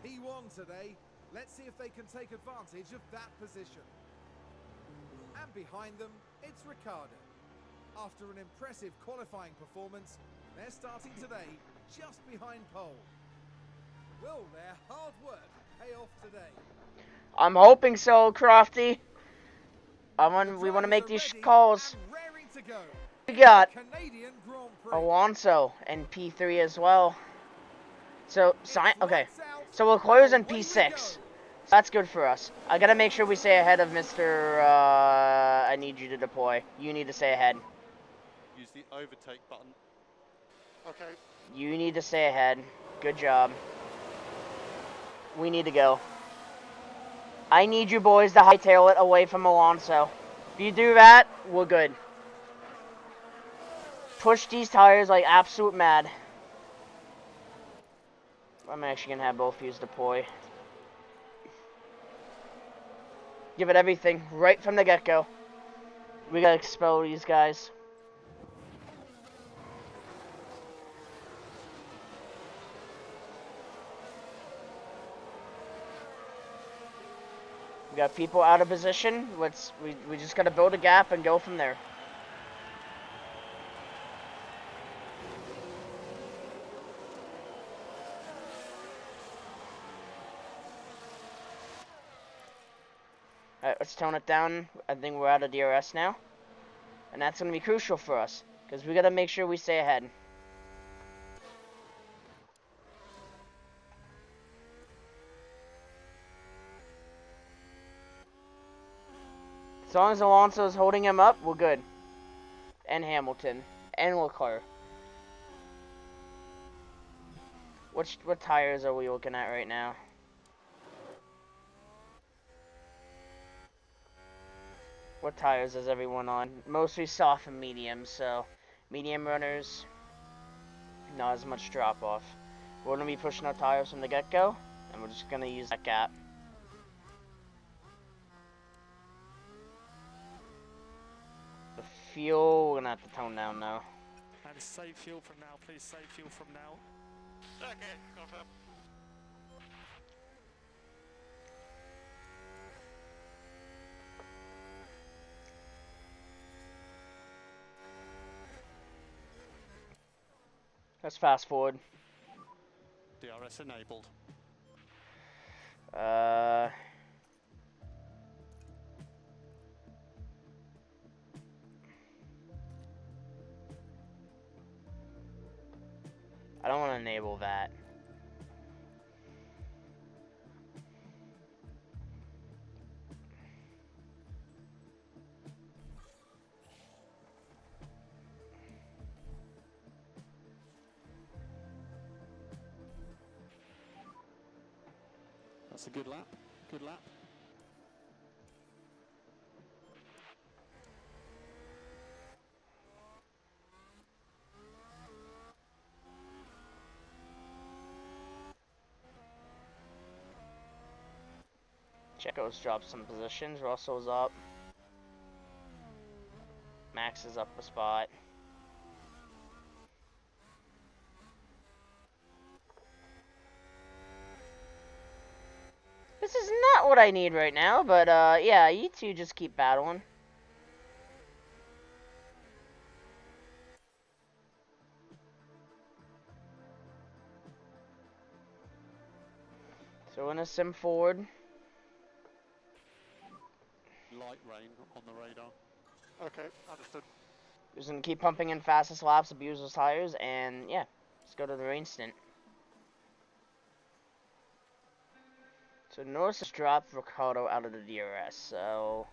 He won today. Let's see if they can take advantage of that position. And behind them, it's Ricciardo. After an impressive qualifying performance, they're starting today just behind pole. Will their hard work pay off today? I'm hoping so, Crofty. We want to make these calls. To go. We got Canadian Grand Prix. Alonso in P3 as well. So, okay. So Leclerc's in P6. That's good for us. I gotta make sure we stay ahead of Mr. I need you to deploy. You need to stay ahead. Use the overtake button. Okay. You need to stay ahead. Good job. We need to go. I need you boys to hightail it away from Alonso. If you do that, we're good. Push these tires like absolute mad. I'm actually going to have both of these deploy. Give it everything right from the get-go. We got to expel these guys. We got people out of position. We just got to build a gap and go from there. Alright, let's tone it down. I think we're out of DRS now. And that's going to be crucial for us, because we got to make sure we stay ahead. As long as Alonso is holding him up, we're good. And Hamilton. And Leclerc. What tires are we looking at right now? What tires is everyone on? Mostly soft and medium, so medium runners, not as much drop off. We're going to be pushing our tires from the get-go, and we're just going to use that gap. The fuel, we're going to have to tone down now. And save fuel from now, please. Save fuel from now. Okay, confirm. Let's fast forward. DRS enabled. I don't want to enable that. That's a good lap. Good lap. Checo's dropped some positions. Russell's up. Max is up a spot. This is not what I need right now, but yeah, you two just keep battling. So we're gonna sim forward. Okay, understood. Just gonna keep pumping in fastest laps, abuse those tires, and yeah, let's go to the rain stint. So Norris has dropped Ricardo out of the DRS, so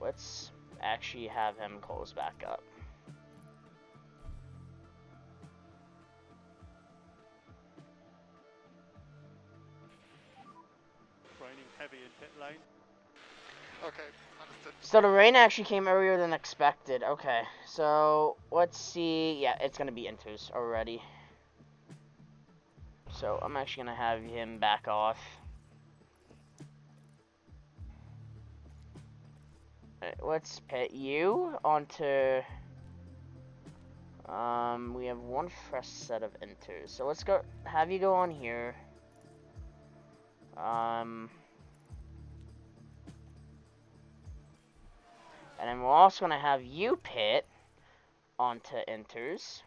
let's actually have him close back up. Raining heavy in pit lane. Okay, understood. So the rain actually came earlier than expected. Okay, so let's see. Yeah, it's gonna be Intus already. So I'm actually gonna have him back off. Alright, let's pit you onto. We have one fresh set of Inters. So let's go. Have you go on here. And then we're also gonna have you pit onto Inters.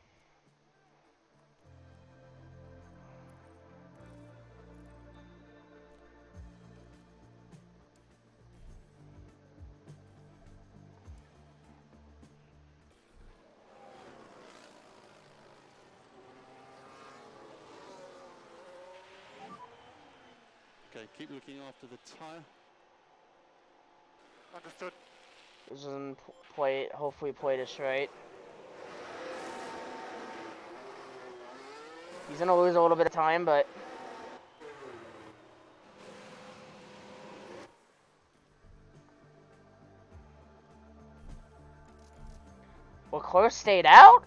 Okay, keep looking after the tyre. Understood. This is play. Hopefully, play this right. He's gonna lose a little bit of time, but Leclerc stayed out.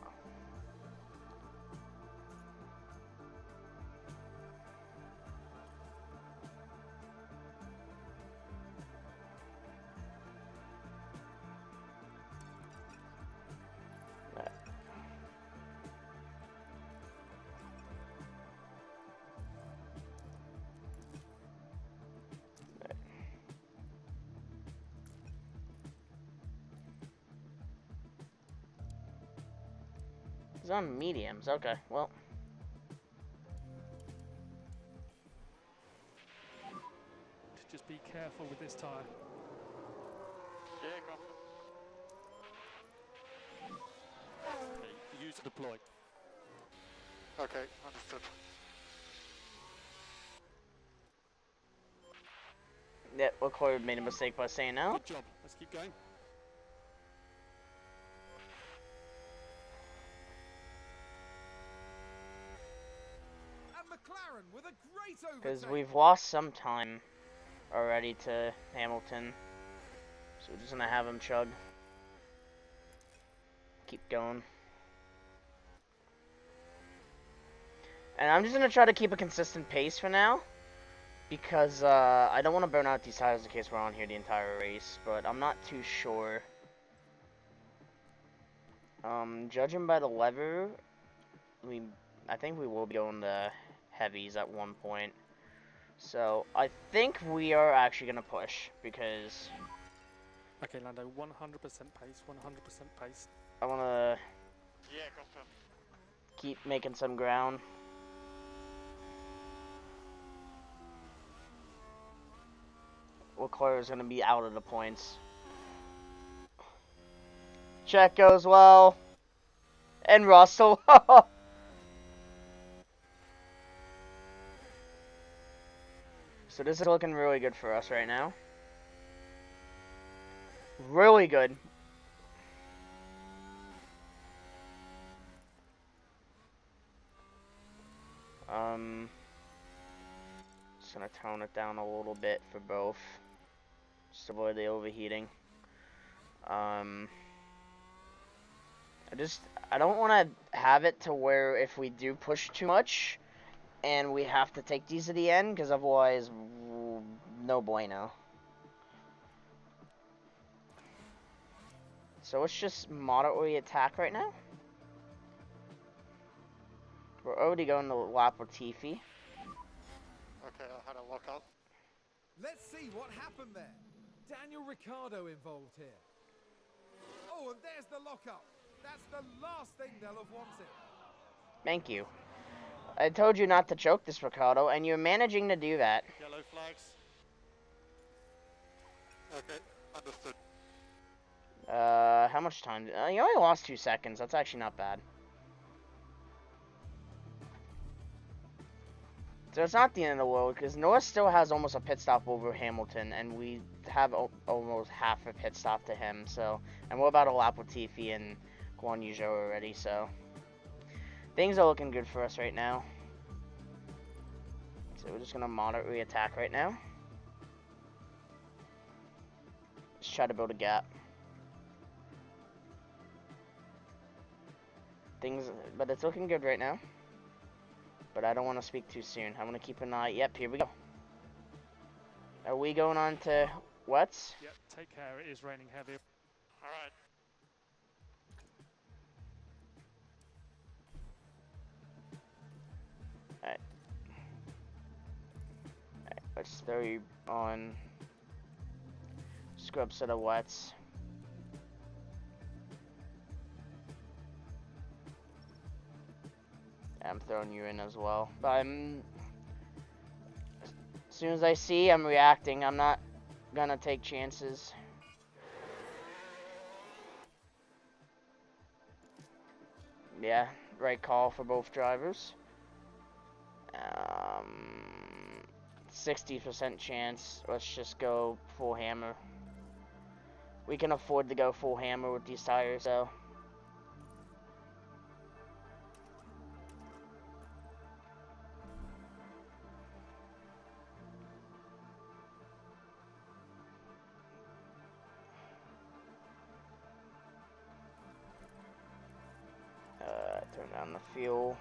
He's on mediums. Okay, well. Just be careful with this tyre. Yeah, copy. Okay, use deploy. Okay, understood. Yeah, Leclerc made a mistake by saying no. Good job. Let's keep going. And McLaren with a great Because overtake. we've lost some time already to Hamilton. So we're just gonna have him chug. Keep going. And I'm just gonna try to keep a consistent pace for now. Because I don't want to burn out these tires in case we're on here the entire race. But I'm not too sure. Judging by the lever, I think we will be going to heavies at one point. So I think we are actually gonna push because Okay, Lando, 100% pace, 100% pace. I want to Yeah, confirm. keep making some ground. Leclerc is gonna be out of the points. Check goes well, and Russell. So this is looking really good for us right now. Really good. Just gonna tone it down a little bit for both. Just avoid the overheating. I don't want to have it to where if we do push too much and we have to take these at the end, because otherwise, no bueno. So let's just moderately attack right now. We're already going to lap Latifi. Okay, I had a lockout. Let's see what happened there. Daniel Ricciardo involved here. Oh, and there's the lockup. That's the last thing they'll have wanted. Thank you. I told you not to choke this, Ricardo, and you're managing to do that. Yellow flags. Okay, understood. How much time? You only lost 2 seconds. That's actually not bad. So it's not the end of the world, because Norris still has almost a pit stop over Hamilton, and we have almost half a pit stop to him, so... And we're about a lap with Latifi and Guan Yu Zhou already, so... Things are looking good for us right now. So we're just going to moderately attack right now. Just try to build a gap. But it's looking good right now. But I don't want to speak too soon. I want to keep an eye. Yep, here we go. Are we going on to wets? Yep, take care, it is raining heavy. Alright. Alright. Alright, let's throw you on scrub set of wets. I'm throwing you in as well. But as soon as I see, I'm reacting. I'm not gonna take chances. Yeah, right call for both drivers. 60% chance. Let's just go full hammer. We can afford to go full hammer with these tires, so. Turn down the fuel.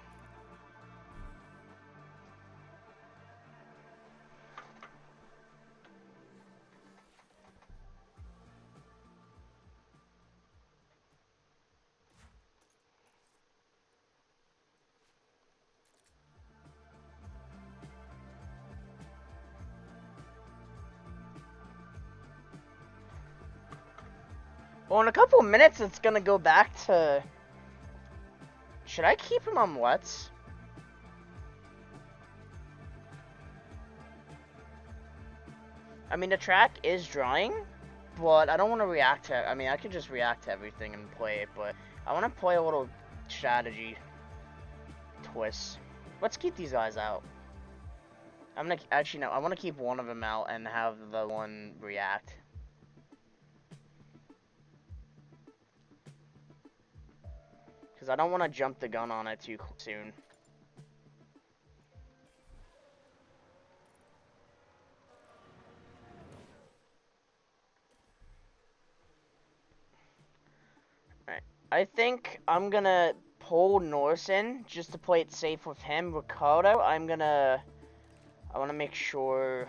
Well, in a couple of minutes, it's gonna go back to... Should I keep him on wets? I mean, the track is drying, but I don't want to react to... I mean, I could just react to everything and play it, but I want to play a little strategy twist. Let's keep these guys out. I'm gonna... Actually, no. I want to keep one of them out and have the one react. Because I don't want to jump the gun on it too soon. Alright. I think I'm going to pull Norris in just to play it safe with him. Ricardo, I want to make sure...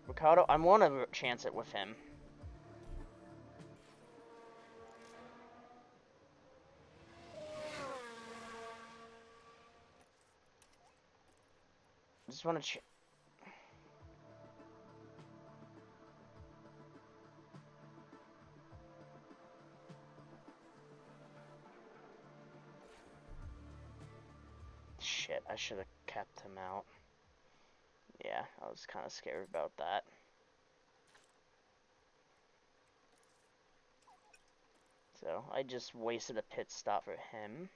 Ricardo, I want to chance it with him. I just want to Shit, I should have kept him out. Yeah, I was kind of scared about that. So, I just wasted a pit stop for him.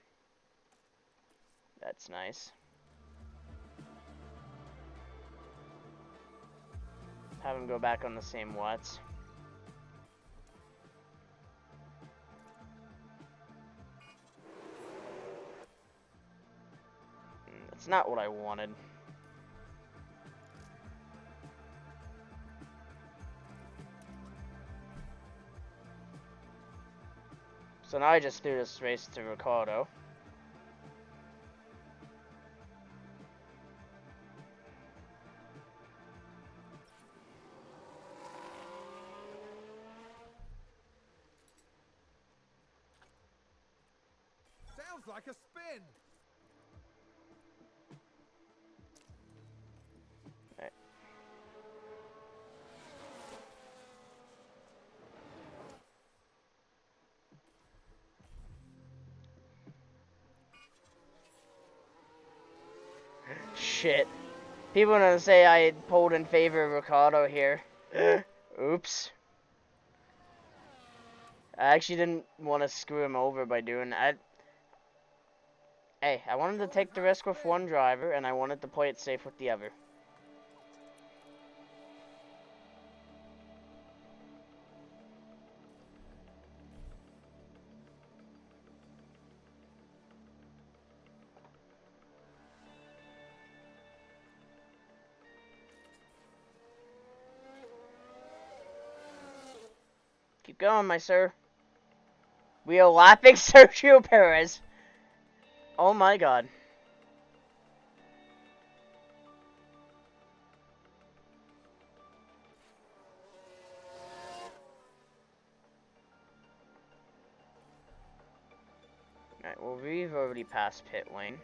That's nice. Have him go back on the same wets. That's not what I wanted. So now I just threw this race to Ricardo. Sounds like a spin. Right. Shit. People are gonna say I pulled in favor of Ricardo here. Oops. I actually didn't want to screw him over by doing that. Hey, I wanted to take the risk with one driver, and I wanted to play it safe with the other. Keep going, my sir. We are lapping Sergio Perez. Oh my god. Alright, well, we've already passed pit lane.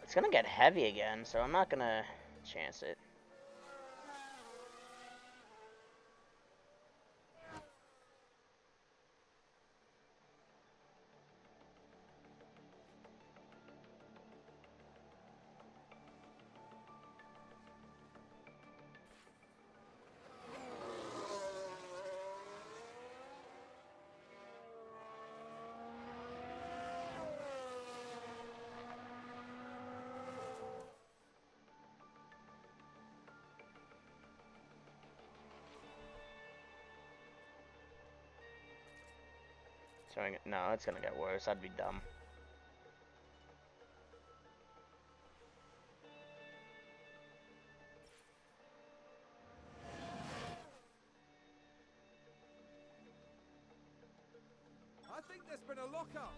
It's gonna get heavy again, so I'm not gonna chance it. So, no, it's gonna get worse. That'd be dumb. I think there's been a lockup.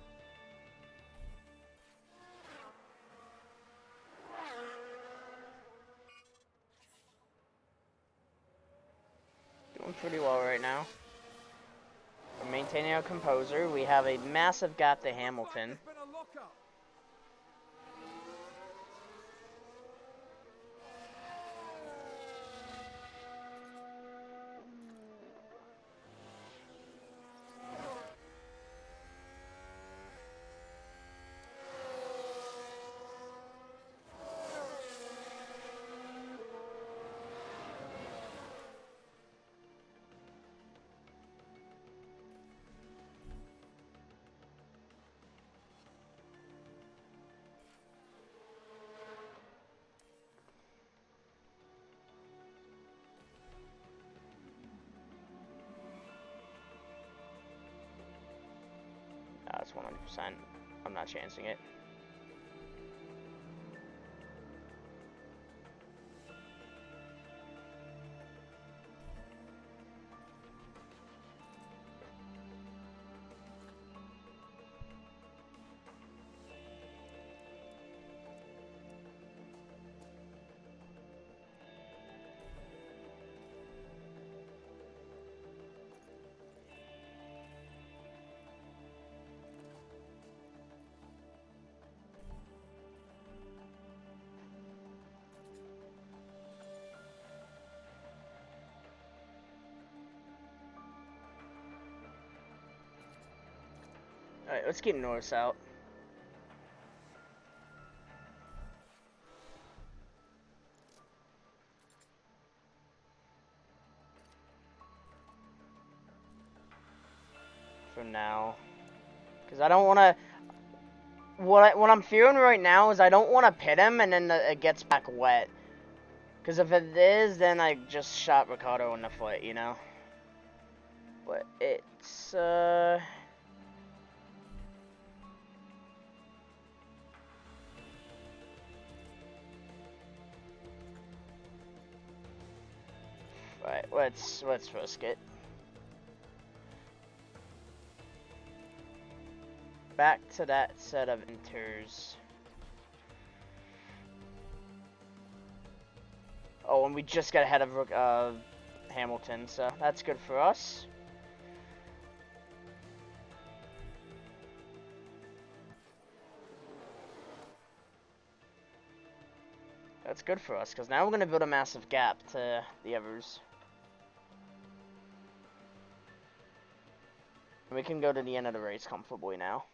Doing pretty well right now. We're maintaining our composure. We have a massive gap to Hamilton. Looks like there's been a lockup. That's 100%. I'm not chancing it. Alright, let's keep Norris out. For now. Because I don't want to... What I'm fearing right now is I don't want to pit him and then it gets back wet. Because if it is, then I just shot Ricardo in the foot, you know? But it's, Right, let's risk it. Back to that set of inters. Oh, and we just got ahead of Hamilton, so that's good for us. That's good for us, because now we're going to build a massive gap to the others. We can go to the end of the race comfortably now.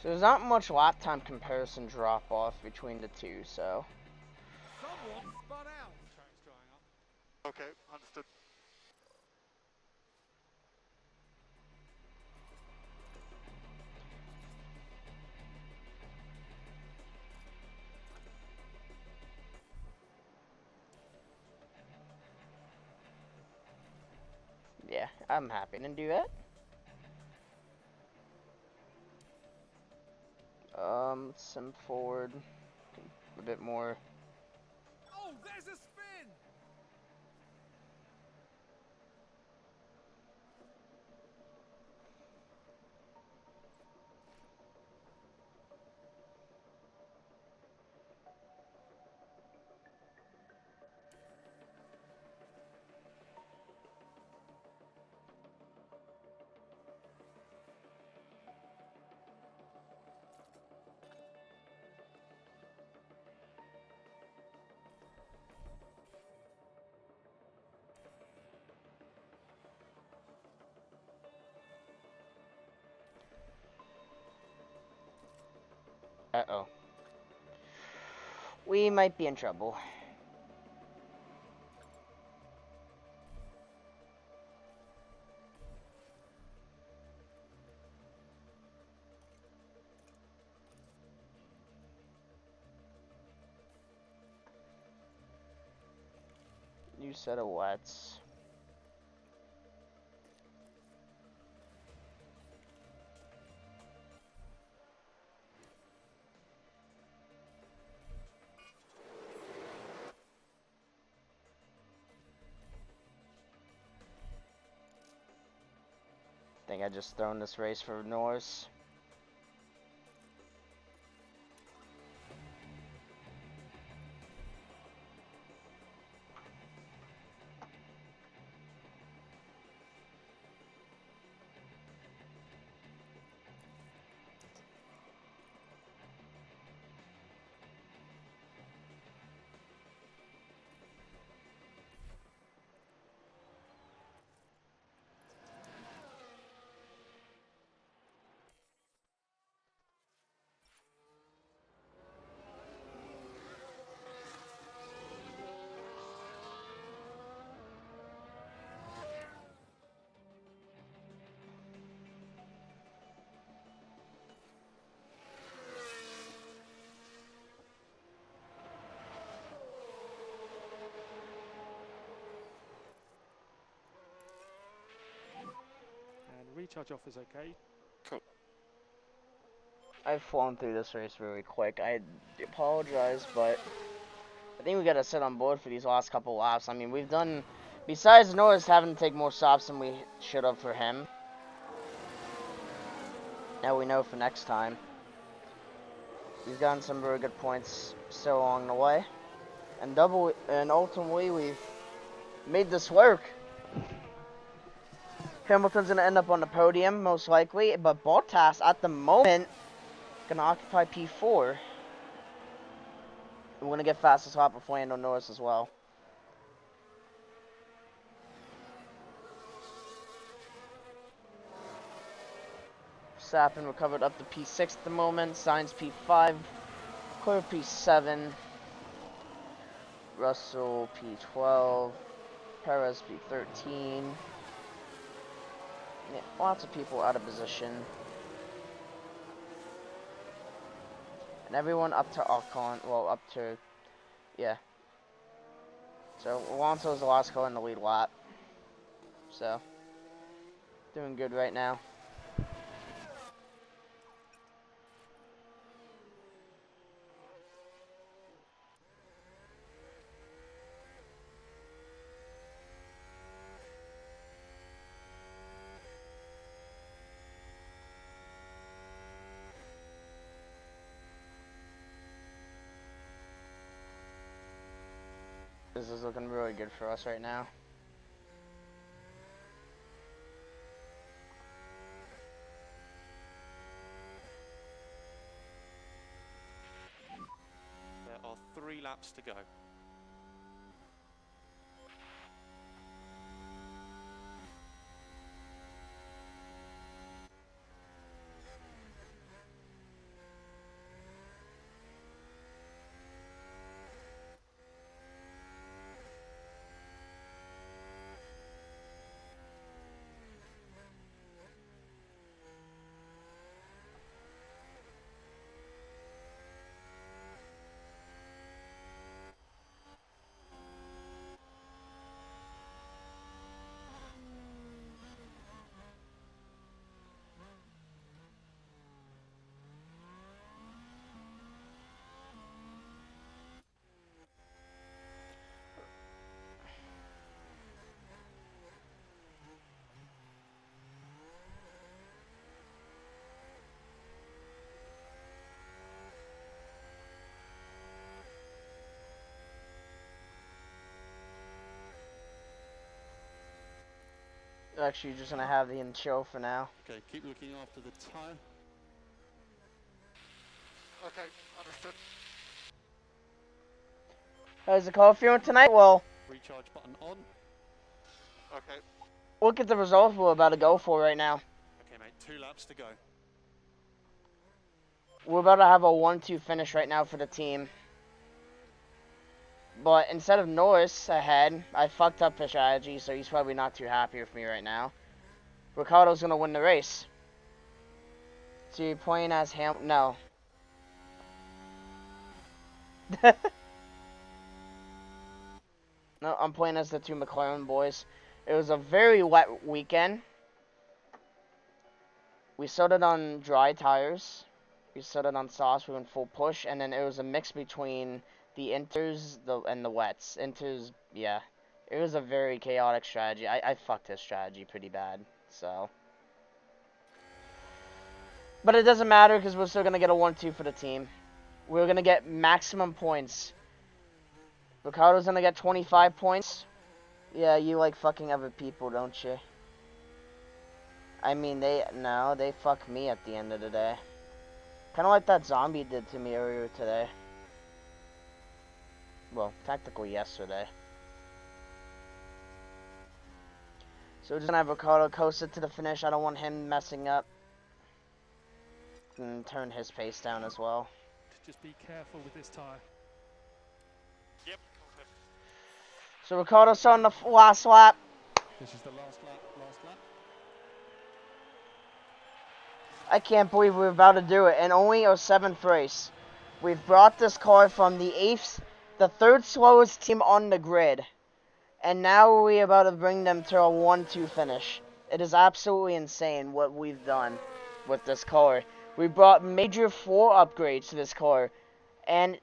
There's not much lap time comparison drop off between the two, so. Someone spun out. Track's drying up. Okay, understood. Yeah, I'm happy to do that. Let's sim forward a bit more. Oh, there's a spin. Uh-oh. We might be in trouble. New set of wets. Think I just thrown this race for Norris. And recharge off is okay. I've flown through this race really quick. I apologize, but I think we gotta sit on board for these last couple laps. I mean, we've done, besides Norris having to take more stops than we should have for him. Now we know for next time. We've gotten some very good points still along the way. And ultimately we've made this work. Hamilton's gonna end up on the podium, most likely, but Bottas at the moment gonna occupy P4. We're gonna get fastest lap with Lando Norris as well. Verstappen recovered up to P6 at the moment. Sainz P5. Leclerc P7. Russell P12. Perez P13. Yeah, lots of people out of position. And everyone up to Ocon, well, up to, yeah. So, Alonso's the last car in the lead lap. So, doing good right now. This is looking really good for us right now. There are 3 laps to go. actually just gonna have the intro for now. Okay, keep looking after the tyre. Okay, understood. How's the car feeling tonight? Well, Recharge button on. Okay, look at the results we're about to go for right now. Okay, mate, 2 laps to go. We're about to have a 1-2 finish right now for the team. But instead of Norris ahead, I fucked up his strategy, so he's probably not too happy with me right now. Ricciardo's gonna win the race. So you're playing as No. No, I'm playing as the 2 McLaren boys. It was a very wet weekend. We started on dry tires. We started on softs. We went full push, and then it was a mix between the inters and the wets. Inters, yeah. It was a very chaotic strategy. I fucked his strategy pretty bad, so. But it doesn't matter because we're still going to get a 1-2 for the team. We're going to get maximum points. Ricardo's going to get 25 points. Yeah, you like fucking other people, don't you? I mean, they fuck me at the end of the day. Kind of like that zombie did to me earlier today. Well, technically yesterday. So we're just gonna have Ricardo coast it to the finish. I don't want him messing up. And turn his pace down as well. Just be careful with this tyre. yep, confirmed. So Ricardo's on the last lap. This is the last lap, I can't believe we're about to do it. And only our 7th race. We've brought this car from the 3rd slowest team on the grid. And now we're about to bring them to a 1-2 finish. It is absolutely insane what we've done with this car. We brought major floor upgrades to this car. And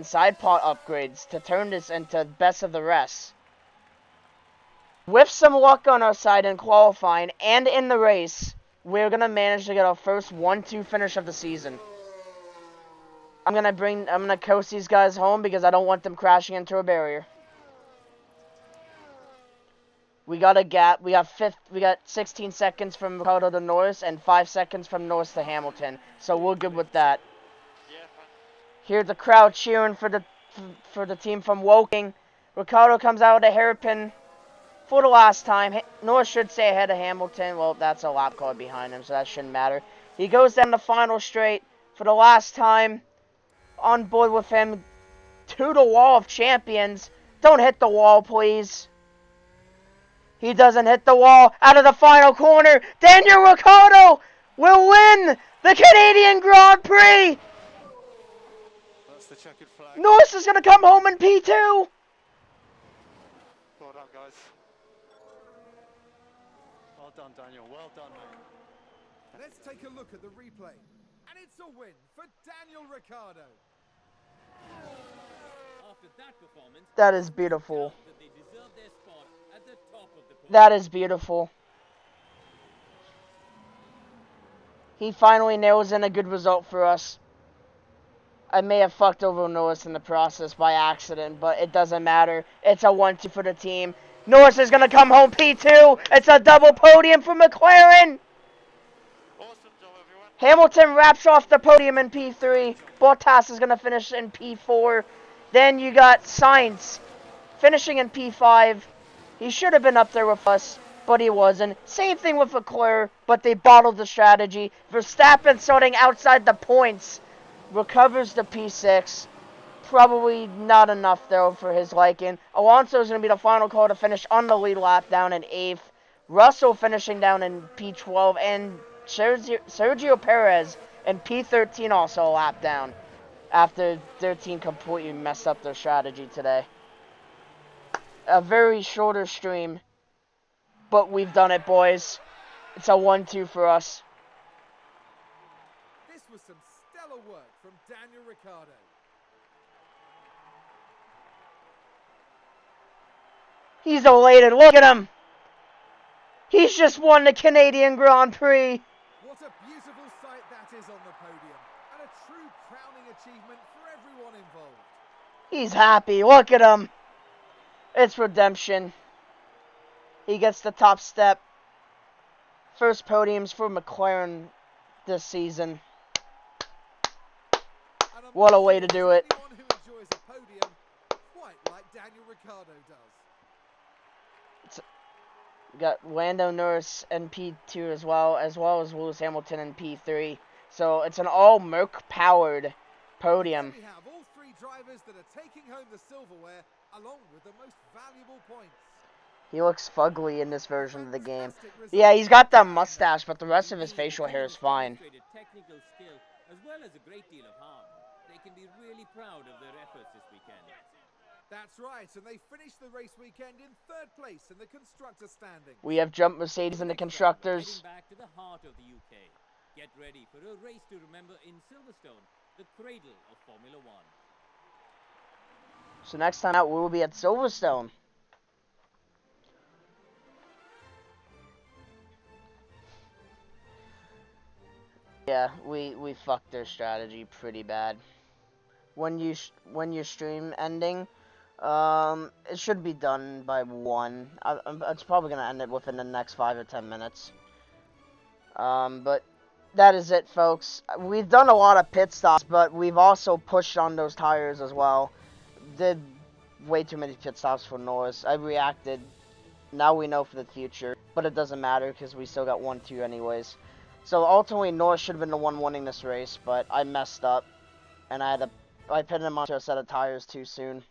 side pod upgrades to turn this into best of the rest. With some luck on our side in qualifying and in the race, we're going to manage to get our first 1-2 finish of the season. I'm going to coast these guys home because I don't want them crashing into a barrier. We got a gap. We got 16 seconds from Ricardo to Norris and 5 seconds from Norris to Hamilton. So we're good with that. Yeah, fine. Hear the crowd cheering for the team from Woking. Ricardo comes out with a hairpin for the last time. Norris should stay ahead of Hamilton. Well, that's a lap car behind him, so that shouldn't matter. He goes down the final straight for the last time. On board with him to the wall of champions. Don't hit the wall, please. He doesn't hit the wall. Out of the final corner, Daniel Ricciardo will win the Canadian Grand Prix. That's the checkered flag. Norris is going to come home in P2. Well done, guys. Well done, Daniel. Well done, mate. Let's take a look at the replay. And it's a win for Daniel Ricciardo. After that performance, That is beautiful. that they deserve their spot at the top of the podium. That is beautiful. He finally nails in a good result for us. I may have fucked over Norris in the process by accident, but it doesn't matter. It's a 1-2 for the team. Norris is going to come home P2. It's a double podium for McLaren. Awesome job, everyone. Hamilton wraps off the podium in P3. Bottas is going to finish in P4. Then you got Sainz finishing in P5. He should have been up there with us, but he wasn't. Same thing with Leclerc, but they bottled the strategy. Verstappen starting outside the points. Recovers the P6. Probably not enough, though, for his liking. Alonso is going to be the final car to finish on the lead lap down in 8th. Russell finishing down in P12. And Sergio Perez in P13 also a lap down. After their team completely messed up their strategy today. A very shorter stream. But we've done it, boys. It's a 1-2 for us. This was some stellar work from Daniel Ricciardo. He's elated. Look at him. He's just won the Canadian Grand Prix. What a beautiful sight that is on the podium. And a true crowning achievement for everyone involved. He's happy. Look at him. It's redemption. He gets the top step. First podiums for McLaren this season. And I'm What not a way sure to there's do it. anyone who enjoys a podium quite like Daniel Ricciardo does. We got Lando Norris in P2 as well as Lewis Hamilton in P3. So it's an all Merc-powered podium. There we have all three drivers that are taking home the silverware along with the most valuable points. He looks fugly in this version of the game. Fantastic result. Yeah, he's got that mustache, but the rest of his facial hair is fine. Demonstrated technical skill as well as a great deal of heart. They can be really proud of their efforts this weekend. That's right, and they finished the race weekend in third place in the constructor standing. We have jumped Mercedes in the constructors. Heading back to the heart of the UK. Get ready for a race to remember in Silverstone, the cradle of Formula One. So next time out, we will be at Silverstone. Yeah, we fucked their strategy pretty bad. When your stream ending, it should be done by 1. It's probably gonna end it within the next 5 or 10 minutes. But that is it, folks. We've done a lot of pit stops, but we've also pushed on those tires as well. Did way too many pit stops for Norris. I reacted. Now we know for the future, but it doesn't matter because we still got 1-2 anyways. So ultimately, Norris should have been the one winning this race, but I messed up, and I pitted him onto a set of tires too soon.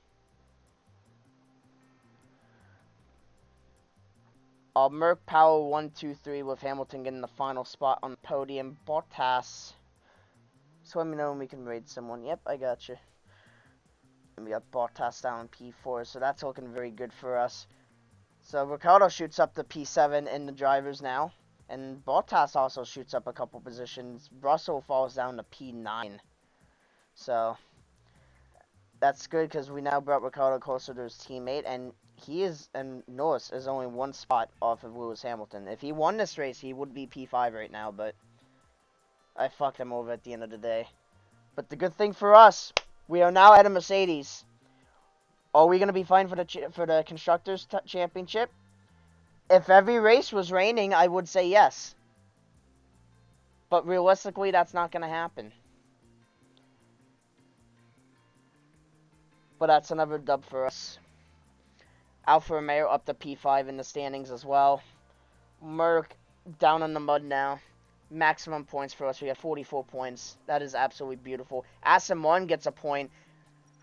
Merc Power 1, 2, 3 with Hamilton getting the final spot on the podium. Bottas. So let me know when we can raid someone. Yep, I got you. And we got Bottas down in P4, so that's looking very good for us. So Ricciardo shoots up to P7 in the drivers now. And Bottas also shoots up a couple positions. Russell falls down to P9. So that's good because we now brought Ricciardo closer to his teammate, and Norris is only 1 spot off of Lewis Hamilton. If he won this race, he would be P5 right now, but I fucked him over at the end of the day. But the good thing for us, we are now at a Mercedes. Are we going to be fine for the Constructors' Championship? If every race was raining, I would say yes. But realistically, that's not going to happen. But that's another dub for us. Alfa Romeo up to P5 in the standings as well. Merc down in the mud now. Maximum points for us. We got 44 points. That is absolutely beautiful. Aston Martin gets a point.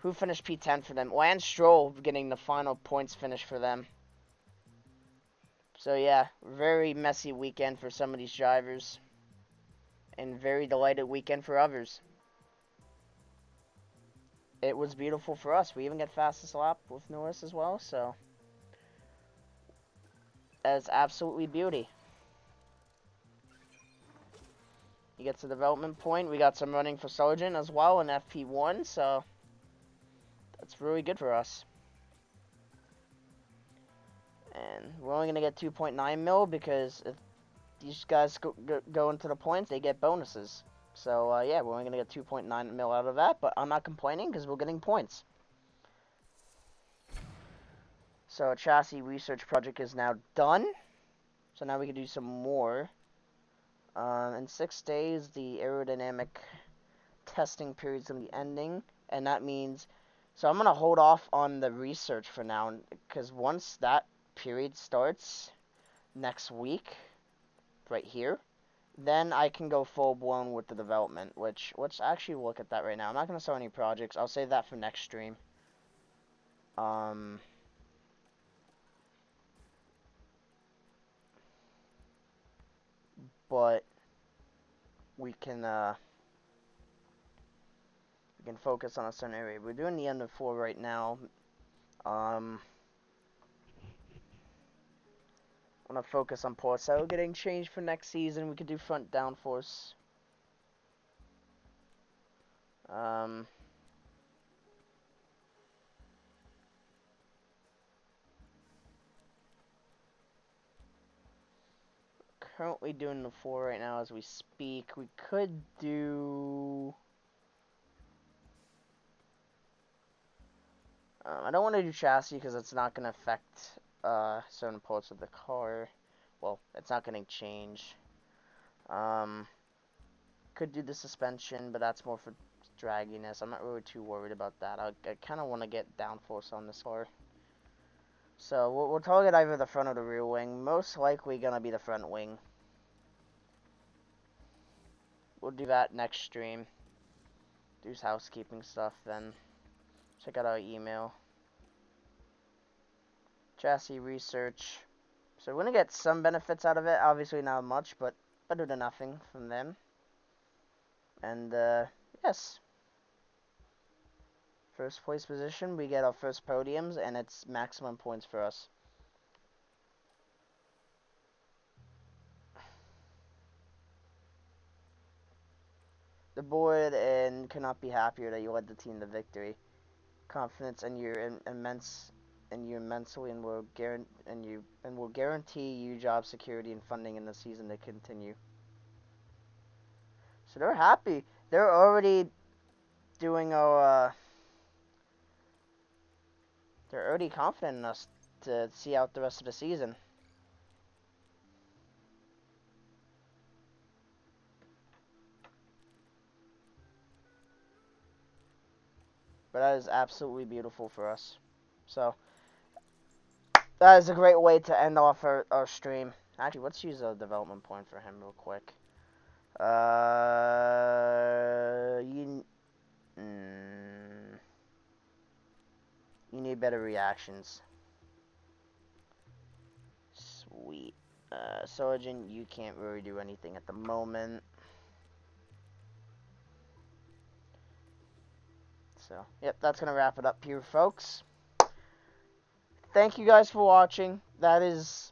Who finished P10 for them? Lance Stroll getting the final points finish for them. So yeah, very messy weekend for some of these drivers. And very delighted weekend for others. It was beautiful for us. We even got fastest lap with Norris as well, so that's absolutely beauty. He gets a development point. We got some running for Sargent as well in FP1, so that's really good for us. And we're only going to get 2.9 mil because if these guys go into the points, they get bonuses. So, yeah, we're only going to get 2.9 mil out of that, but I'm not complaining because we're getting points. So, a chassis research project is now done. So now we can do some more. In 6 days, the aerodynamic testing period is going to be ending, and that means... So I'm going to hold off on the research for now, because once that period starts next week, right here, then I can go full-blown with the development, which, let's actually look at that right now. I'm not going to start any projects. I'll save that for next stream. But we can focus on a certain area. We're doing the end of 4 right now. I want to focus on Porcel getting changed for next season. We could do front downforce. Currently doing the 4 right now as we speak. We could do... I don't want to do chassis because it's not going to affect certain parts of the car. well, it's not going to change. Could do the suspension, but that's more for dragginess. I'm not really too worried about that. I kind of want to get downforce on this car. So we'll target either the front or the rear wing. Most likely going to be the front wing. We'll do that next stream. Do housekeeping stuff, then check out our email. Chassis research. So we're going to get some benefits out of it. Obviously not much, but better than nothing from them. And, yes. First place position, we get our first podiums, and it's maximum points for us. The board and cannot be happier that you led the team to victory. Confidence in your immensely and will guarantee you job security and funding in the season to continue. So they're happy. They're already doing our they're already confident in us to see out the rest of the season. But that is absolutely beautiful for us. So that is a great way to end off our stream. Actually, let's use a development point for him real quick. You need better reactions. Sweet. Sergeant, you can't really do anything at the moment. So, yep, that's going to wrap it up here, folks. Thank you guys for watching. That is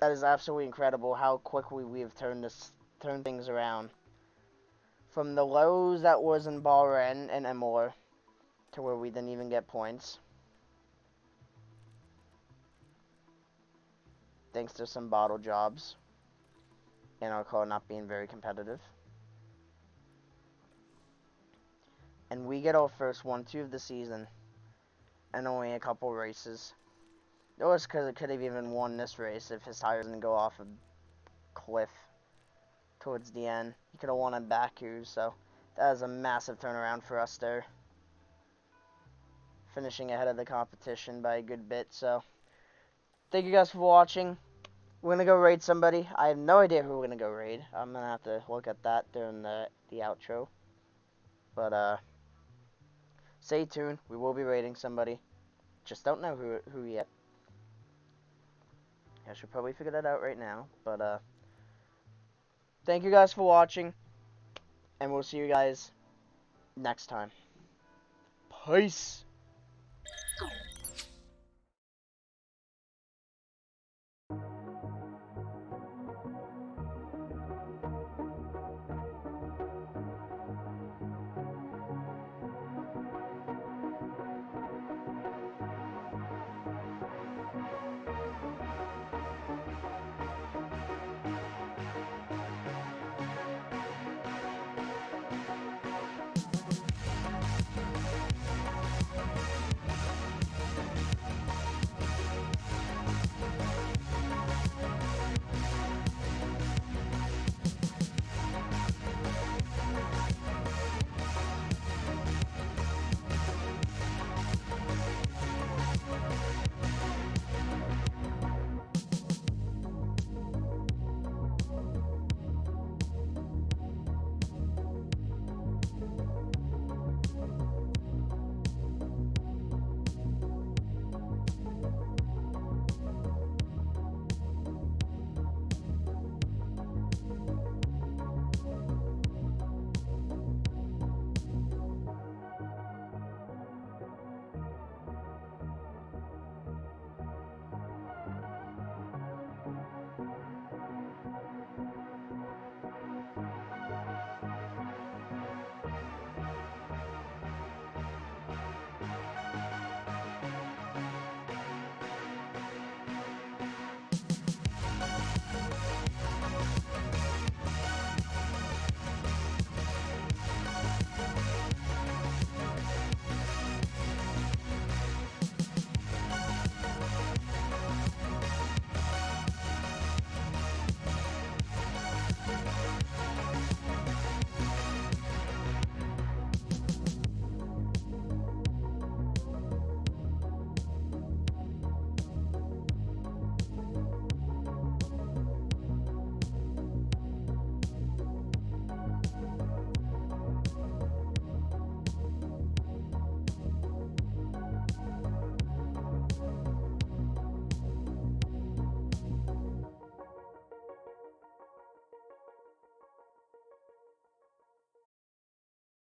absolutely incredible how quickly we have turned things around. From the lows that was in Bahrain and Imola to where we didn't even get points. Thanks to some bottle jobs and our car not being very competitive. And we get our first 1-2 of the season and only a couple races. It was because it could have even won this race if his tires didn't go off a cliff towards the end. He could have won on Baku, so that was a massive turnaround for us there. Finishing ahead of the competition by a good bit, so thank you guys for watching. We're going to go raid somebody. I have no idea who we're going to go raid. I'm going to have to look at that during the outro. But, stay tuned. We will be raiding somebody. Just don't know who yet. I should probably figure that out right now. But, thank you guys for watching. And we'll see you guys next time. Peace.